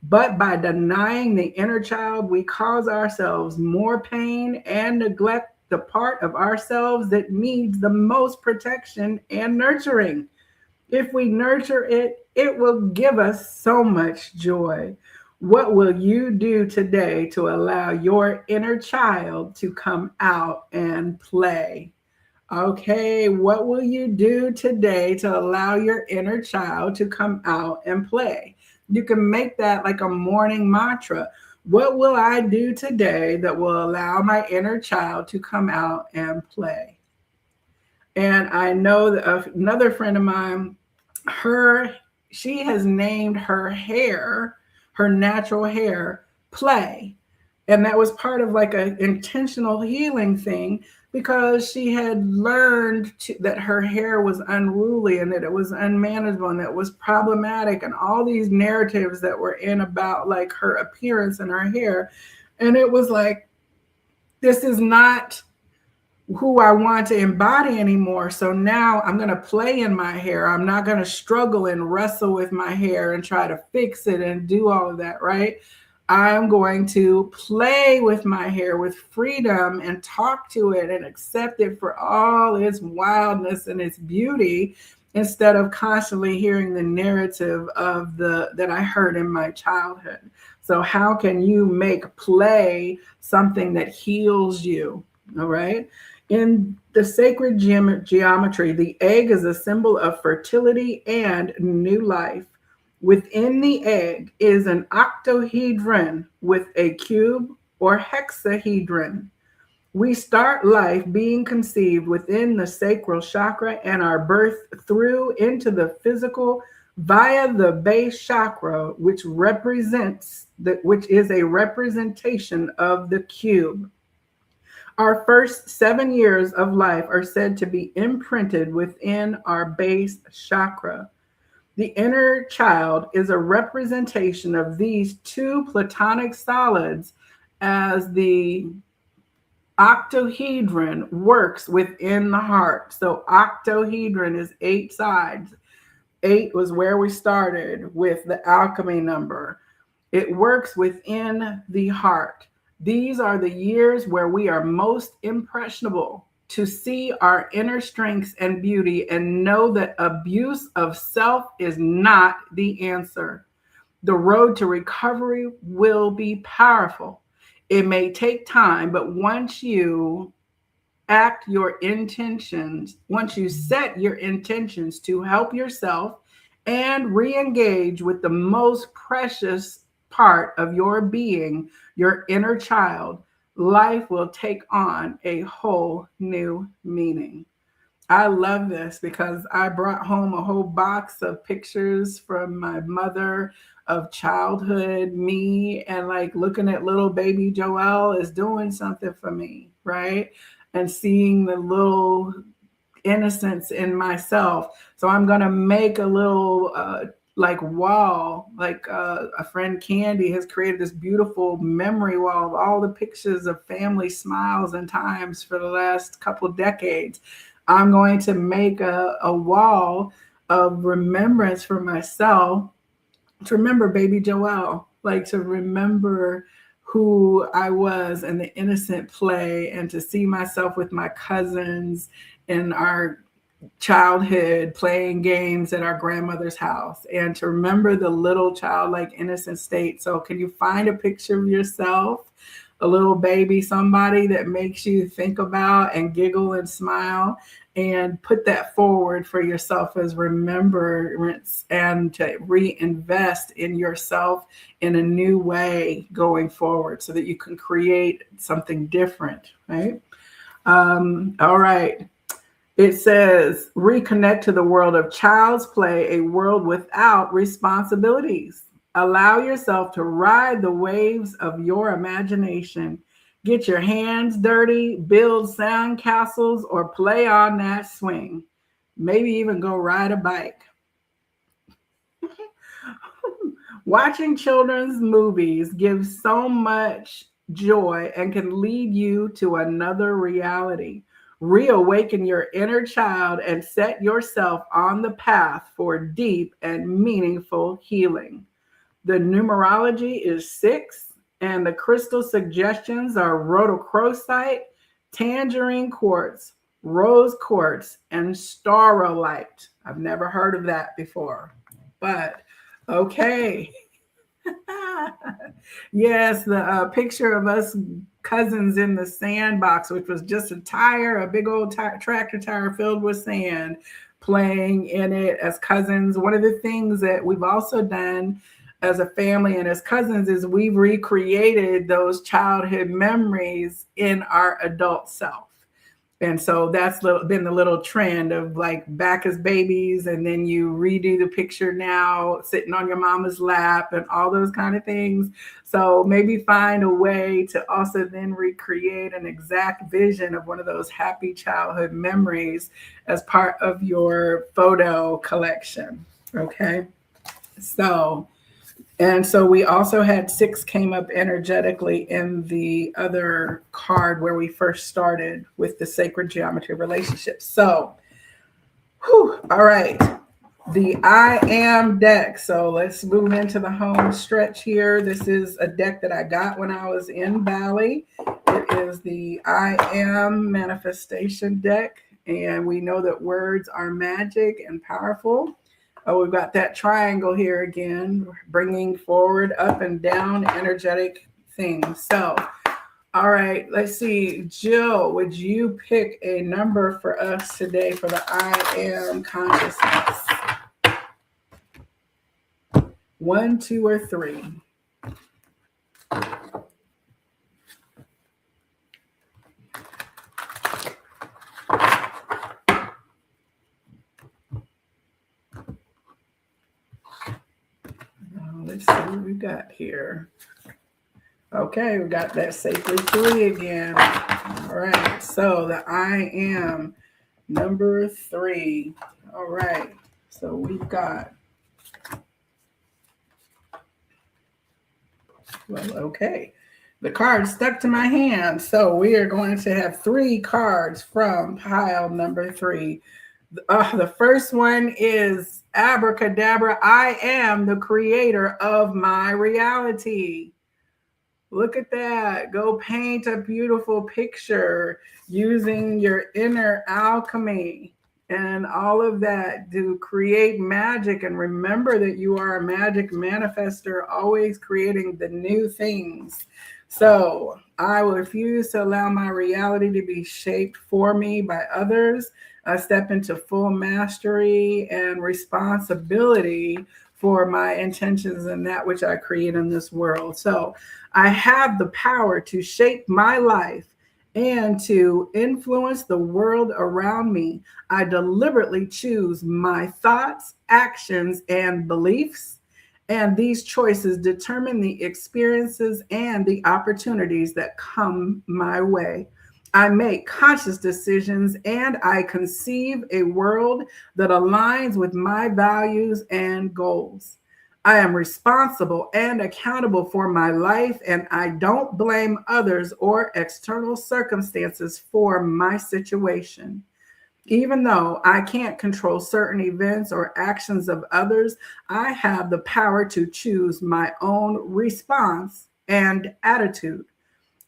S1: But by denying the inner child, we cause ourselves more pain and neglect the part of ourselves that needs the most protection and nurturing. If we nurture it, it will give us so much joy. What will you do today to allow your inner child to come out and play? Okay, what will you do today to allow your inner child to come out and play? You can make that like a morning mantra. What will I do today that will allow my inner child to come out and play? And I know that another friend of mine, she has named her hair, her natural hair, play. And that was part of like an intentional healing thing because she had learned that her hair was unruly and that it was unmanageable and that it was problematic and all these narratives that were in about like her appearance and her hair. And it was like, this is not who I want to embody anymore. So now I'm going to play in my hair. I'm not going to struggle and wrestle with my hair and try to fix it and do all of that, right? I'm going to play with my hair with freedom and talk to it and accept it for all its wildness and its beauty instead of constantly hearing the narrative of that I heard in my childhood. So how can you make play something that heals you? All right. In the sacred geometry, the egg is a symbol of fertility and new life. Within the egg is an octahedron with a cube or hexahedron. We start life being conceived within the sacral chakra and are birthed through into the physical via the base chakra, which is a representation of the cube. Our first 7 years of life are said to be imprinted within our base chakra. The inner child is a representation of these two platonic solids as the octahedron works within the heart. So octahedron is 8 sides. 8 was where we started with the alchemy number. It works within the heart. These are the years where we are most impressionable to see our inner strengths and beauty and know that abuse of self is not the answer. The road to recovery will be powerful. It may take time, but once you set your intentions to help yourself and re-engage with the most precious part of your being, your inner child, life will take on a whole new meaning. I love this because I brought home a whole box of pictures from my mother of childhood me, and like looking at little baby Joelle is doing something for me, right? And seeing the little innocence in myself. So I'm going to make a little wall, a friend Candy has created this beautiful memory wall of all the pictures of family smiles and times for the last couple of decades. I'm going to make a wall of remembrance for myself to remember baby Joelle, like to remember who I was and the innocent play, and to see myself with my cousins in our childhood playing games at our grandmother's house, and to remember the little childlike innocent state. So can you find a picture of yourself, a little baby, somebody that makes you think about and giggle and smile, and put that forward for yourself as remembrance, and to reinvest in yourself in a new way going forward so that you can create something different, right? All right. It says, reconnect to the world of child's play, a world without responsibilities. Allow yourself to ride the waves of your imagination. Get your hands dirty, build sand castles, or play on that swing. maybe even go ride a bike. Watching children's movies gives so much joy and can lead you to another reality. Reawaken your inner child and set yourself on the path for deep and meaningful healing. The numerology is 6, and the crystal suggestions are rhodochrosite, tangerine quartz, rose quartz, and starolite. I've never heard of that before, but okay. Yes, the picture of us cousins in the sandbox, which was just a tire, a big old tractor tire filled with sand, playing in it as cousins. One of the things that we've also done as a family and as cousins is we've recreated those childhood memories in our adult self. And so that's been the little trend of like back as babies, and then you redo the picture now sitting on your mama's lap and all those kind of things. So maybe find a way to also then recreate an exact vision of one of those happy childhood memories as part of your photo collection. Okay. So we also had 6 came up energetically in the other card where we first started with the sacred geometry relationship. So, all right, the I Am deck. So let's move into the home stretch here. This is a deck that I got when I was in Bali. It is the I Am manifestation deck. And we know that words are magic and powerful. Oh, we've got that triangle here again, bringing forward, up and down energetic things. So, all right, let's see. Jill, would you pick a number for us today for the I Am consciousness? 1, 2, or 3? Let's see what we got here. Okay, we got that sacred 3 again. All right, so the I Am number 3. All right, so we've got, well, okay. The card stuck to my hand, so we are going to have 3 cards from pile number 3. The first one is abracadabra. I am the creator of my reality. Look at that. Go paint a beautiful picture using your inner alchemy and all of that to create magic. And remember that you are a magic manifester, always creating the new things. So I will refuse to allow my reality to be shaped for me by others. I step into full mastery and responsibility for my intentions and that which I create in this world. So I have the power to shape my life and to influence the world around me. I deliberately choose my thoughts, actions, and beliefs. And these choices determine the experiences and the opportunities that come my way. I make conscious decisions and I conceive a world that aligns with my values and goals. I am responsible and accountable for my life, and I don't blame others or external circumstances for my situation. Even though I can't control certain events or actions of others, I have the power to choose my own response and attitude.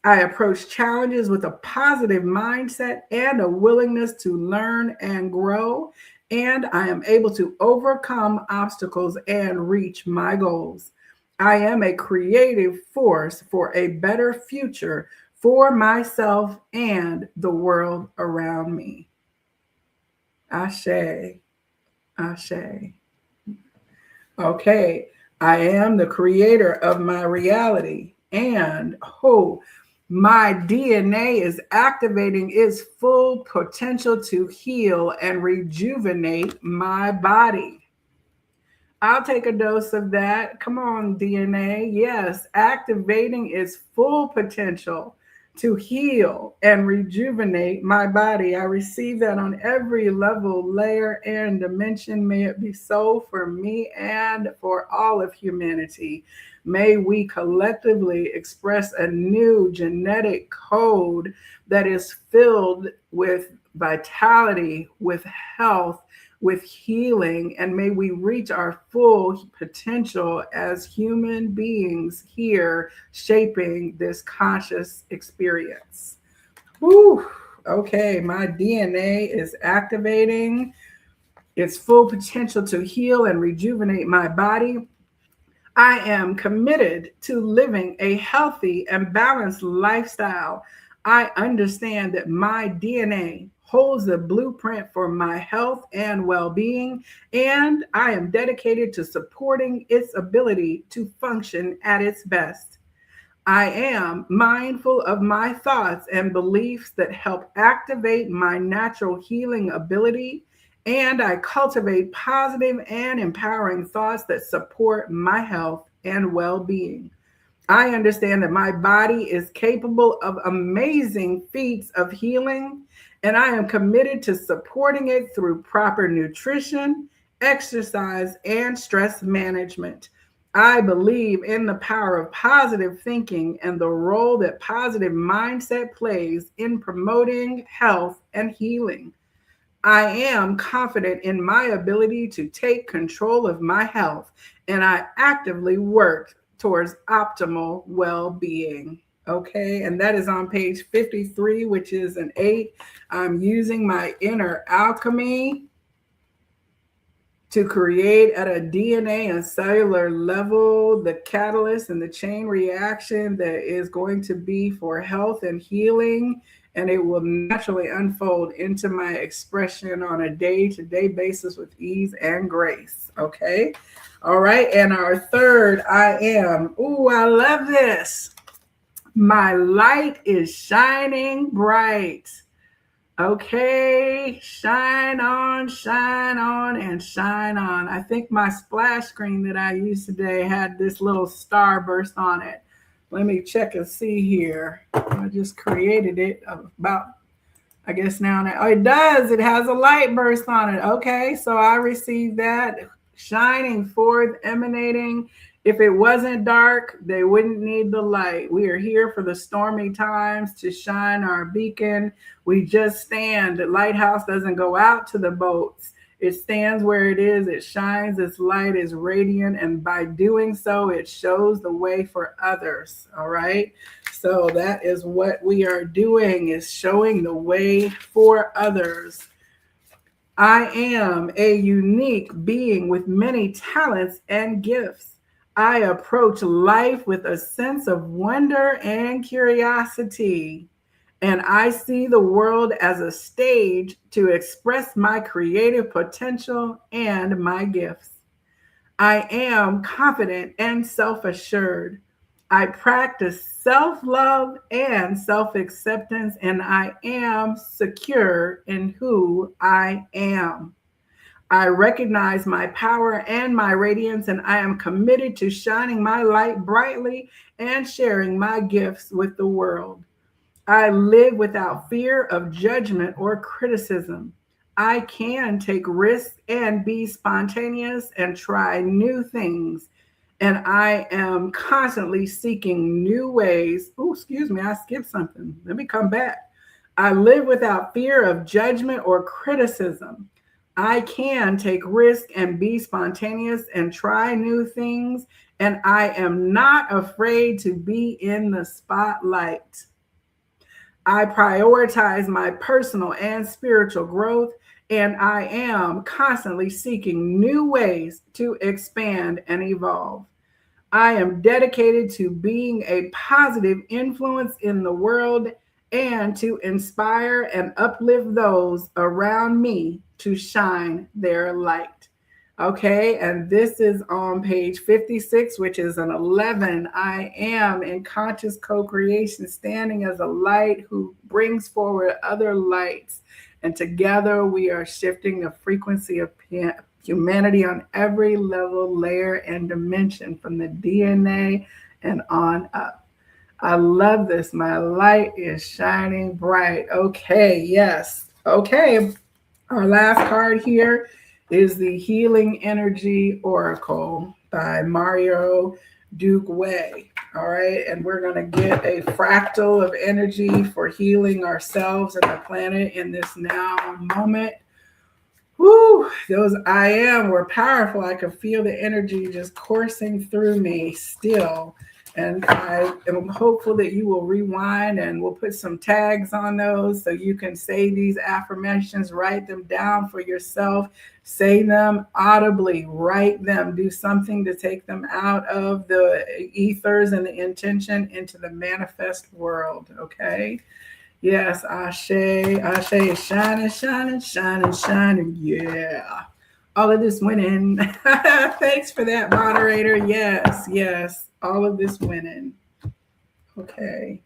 S1: I approach challenges with a positive mindset and a willingness to learn and grow, and I am able to overcome obstacles and reach my goals. I am a creative force for a better future for myself and the world around me. Ashe, ashe. Okay, I am the creator of my reality, and my DNA is activating its full potential to heal and rejuvenate my body. I'll take a dose of that. Come on, DNA. Yes, activating its full potential to heal and rejuvenate my body. I receive that on every level, layer, and dimension. May it be so for me and for all of humanity. May we collectively express a new genetic code that is filled with vitality, with health, with healing, and may we reach our full potential as human beings here shaping this conscious experience. Whew. Okay, my DNA is activating its full potential to heal and rejuvenate my body. I am committed to living a healthy and balanced lifestyle. I understand that my DNA holds the blueprint for my health and well being, and I am dedicated to supporting its ability to function at its best. I am mindful of my thoughts and beliefs that help activate my natural healing ability, and I cultivate positive and empowering thoughts that support my health and well being. I understand that my body is capable of amazing feats of healing, and I am committed to supporting it through proper nutrition, exercise, and stress management. I believe in the power of positive thinking and the role that positive mindset plays in promoting health and healing. I am confident in my ability to take control of my health, and I actively work towards optimal well being. Okay, and that is on page 53, which is an 8. I'm using my inner alchemy to create at a DNA and cellular level the catalyst and the chain reaction that is going to be for health and healing, and it will naturally unfold into my expression on a day-to-day basis with ease and grace. Okay, all right, and our third I am. Ooh, I love this. My light is shining bright. Okay, shine on, and shine on. I think my splash screen that I used today had this little star burst on it. Let me check and see here. I just created it about, I guess now. Oh, it does. It has a light burst on it. Okay, so I received that. Shining forth, emanating. If it wasn't dark, they wouldn't need the light. We are here for the stormy times to shine our beacon. We just stand. The lighthouse doesn't go out to the boats. It stands where it is. It shines. Its light is radiant. And by doing so, it shows the way for others. All right. So that is what we are doing, is showing the way for others. I am a unique being with many talents and gifts. I approach life with a sense of wonder and curiosity, and I see the world as a stage to express my creative potential and my gifts. I am confident and self-assured. I practice self-love and self-acceptance, and I am secure in who I am. I recognize my power and my radiance, and I am committed to shining my light brightly and sharing my gifts with the world. I live without fear of judgment or criticism. I can take risks and be spontaneous and try new things. And I am constantly seeking new ways. Oh, excuse me, I skipped something. Let me come back. I live without fear of judgment or criticism. I can take risks and be spontaneous and try new things, and I am not afraid to be in the spotlight. I prioritize my personal and spiritual growth, and I am constantly seeking new ways to expand and evolve. I am dedicated to being a positive influence in the world and to inspire and uplift those around me to shine their light. Okay, and this is on page 56, which is an 11. I am in conscious co-creation, standing as a light who brings forward other lights. And together we are shifting the frequency of humanity on every level, layer, and dimension from the DNA and on up. I love this. My light is shining bright. Okay, yes. Okay, our last card here is the Healing Energy Oracle by Mario Duke Way. All right, and we're going to get a fractal of energy for healing ourselves and the planet in this now moment. Woo, those I am were powerful. I could feel the energy just coursing through me still. And I am hopeful that you will rewind and we'll put some tags on those so you can say these affirmations, write them down for yourself, say them audibly, write them, do something to take them out of the ethers and the intention into the manifest world, okay? Yes, Ashe, Ashe is shining, shining, shining, shining. Yeah. All of this winning. Thanks for that, moderator. Yes, yes. All of this winning. Okay.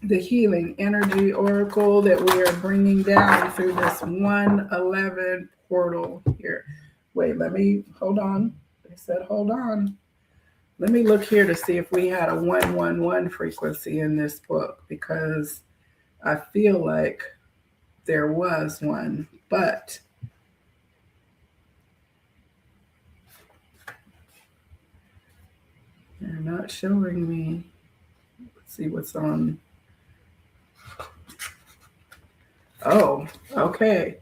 S1: The healing energy oracle that we are bringing down through this 111 portal here. Wait, hold on. They said, hold on. Let me look here to see if we had a 111 frequency in this book because I feel like there was one, but they're not showing me. Let's see what's on. Oh, okay.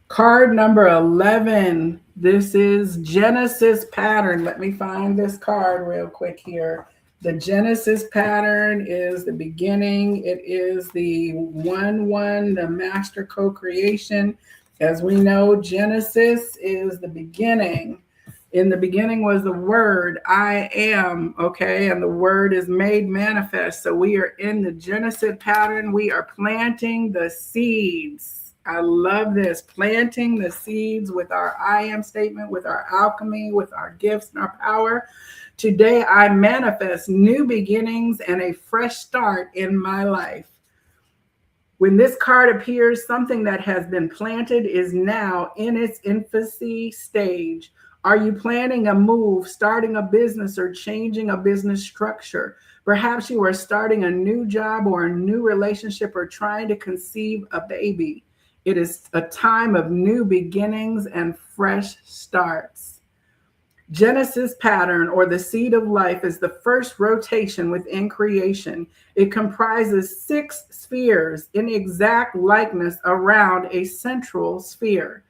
S1: Card number 11. This is Genesis pattern. Let me find this card real quick here. The Genesis pattern is the beginning. It is the 1-1, the master co-creation. As we know, Genesis is the beginning. In the beginning was the word, I am, okay? And the word is made manifest. So we are in the Genesis pattern. We are planting the seeds. I love this. Planting the seeds with our I am statement, with our alchemy, with our gifts and our power. Today, I manifest new beginnings and a fresh start in my life. When this card appears, something that has been planted is now in its infancy stage. Are you planning a move, starting a business, or changing a business structure? Perhaps you are starting a new job or a new relationship or trying to conceive a baby. It is a time of new beginnings and fresh starts. Genesis pattern, or the seed of life, is the first rotation within creation. It comprises 6 spheres in exact likeness around a central sphere.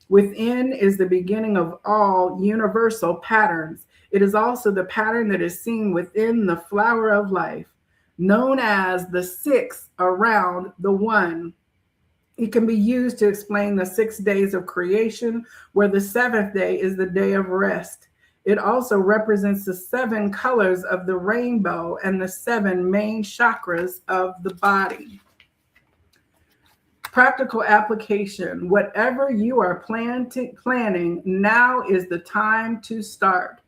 S1: Within is the beginning of all universal patterns. It is also the pattern that is seen within the flower of life, known as the 6 around the 1. It can be used to explain the 6 days of creation, where the 7th day is the day of rest. It also represents the 7 colors of the rainbow and the 7 main chakras of the body. Practical application. Whatever you are planning, now is the time to start.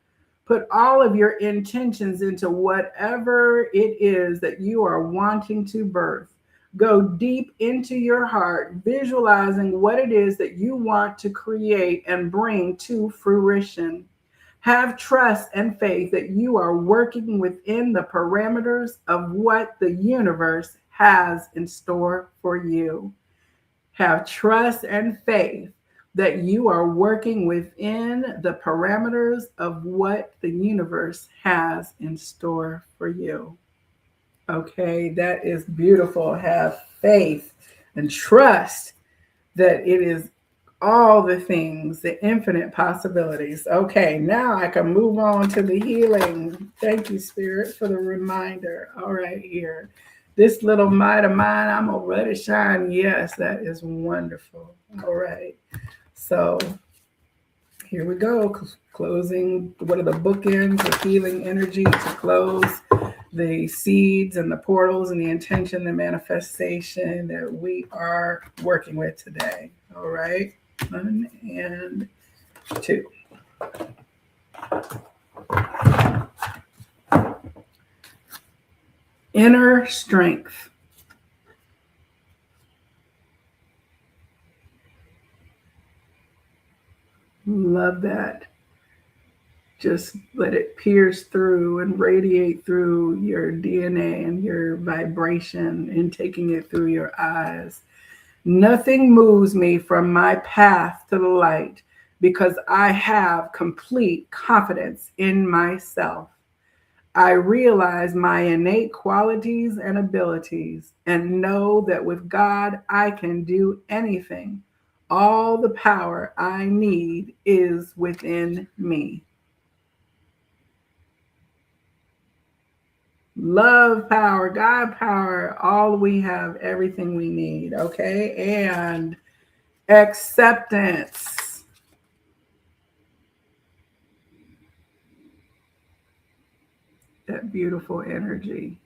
S1: Put all of your intentions into whatever it is that you are wanting to birth. Go deep into your heart, visualizing what it is that you want to create and bring to fruition. Have trust and faith that you are working within the parameters of what the universe has in store for you. Have trust and faith that you are working within the parameters of what the universe has in store for you. Okay, that is beautiful. Have faith and trust that it is all the things, the infinite possibilities. Okay, now I can move on to the healing. Thank you, Spirit, for the reminder. All right, here. This little light of mine, I'm going to let it shine. Yes, that is wonderful. All right. So here we go. Closing. What are the bookends of healing energy to close the seeds and the portals and the intention, the manifestation that we are working with today? All right. 1 and 2. Inner strength. Love that. Just let it pierce through and radiate through your DNA and your vibration and taking it through your eyes. Nothing moves me from my path to the light because I have complete confidence in myself. I realize my innate qualities and abilities and know that with God, I can do anything. All the power I need is within me. Love power, God power, all we have, everything we need. Okay. And acceptance. That beautiful energy.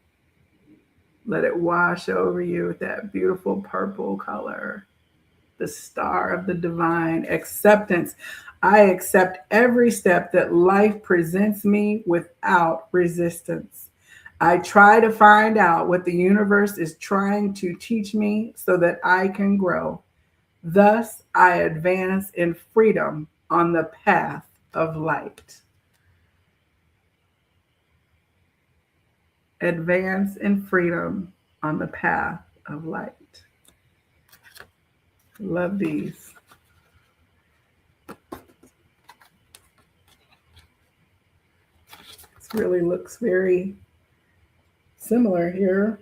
S1: Let it wash over you with that beautiful purple color, the star of the divine. Acceptance. I accept every step that life presents me without resistance. I try to find out what the universe is trying to teach me so that I can grow. Thus, I advance in freedom on the path of light. Advance in freedom on the path of light. Love these. This really looks very similar here.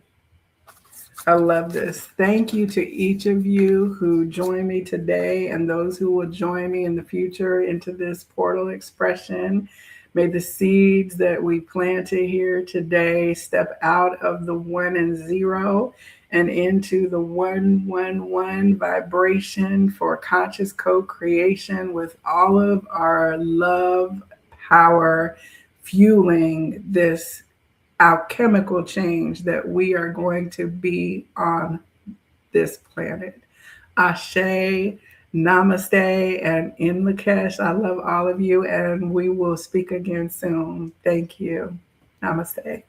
S1: I love this. Thank you to each of you who joined me today and those who will join me in the future into this portal expression. May the seeds that we planted here today step out of the 1 and 0 and into the 111 vibration for conscious co-creation with all of our love, power, fueling this alchemical change that we are going to be on this planet. Ashe, namaste, and in Lakesh. I love all of you, and we will speak again soon. Thank you. Namaste.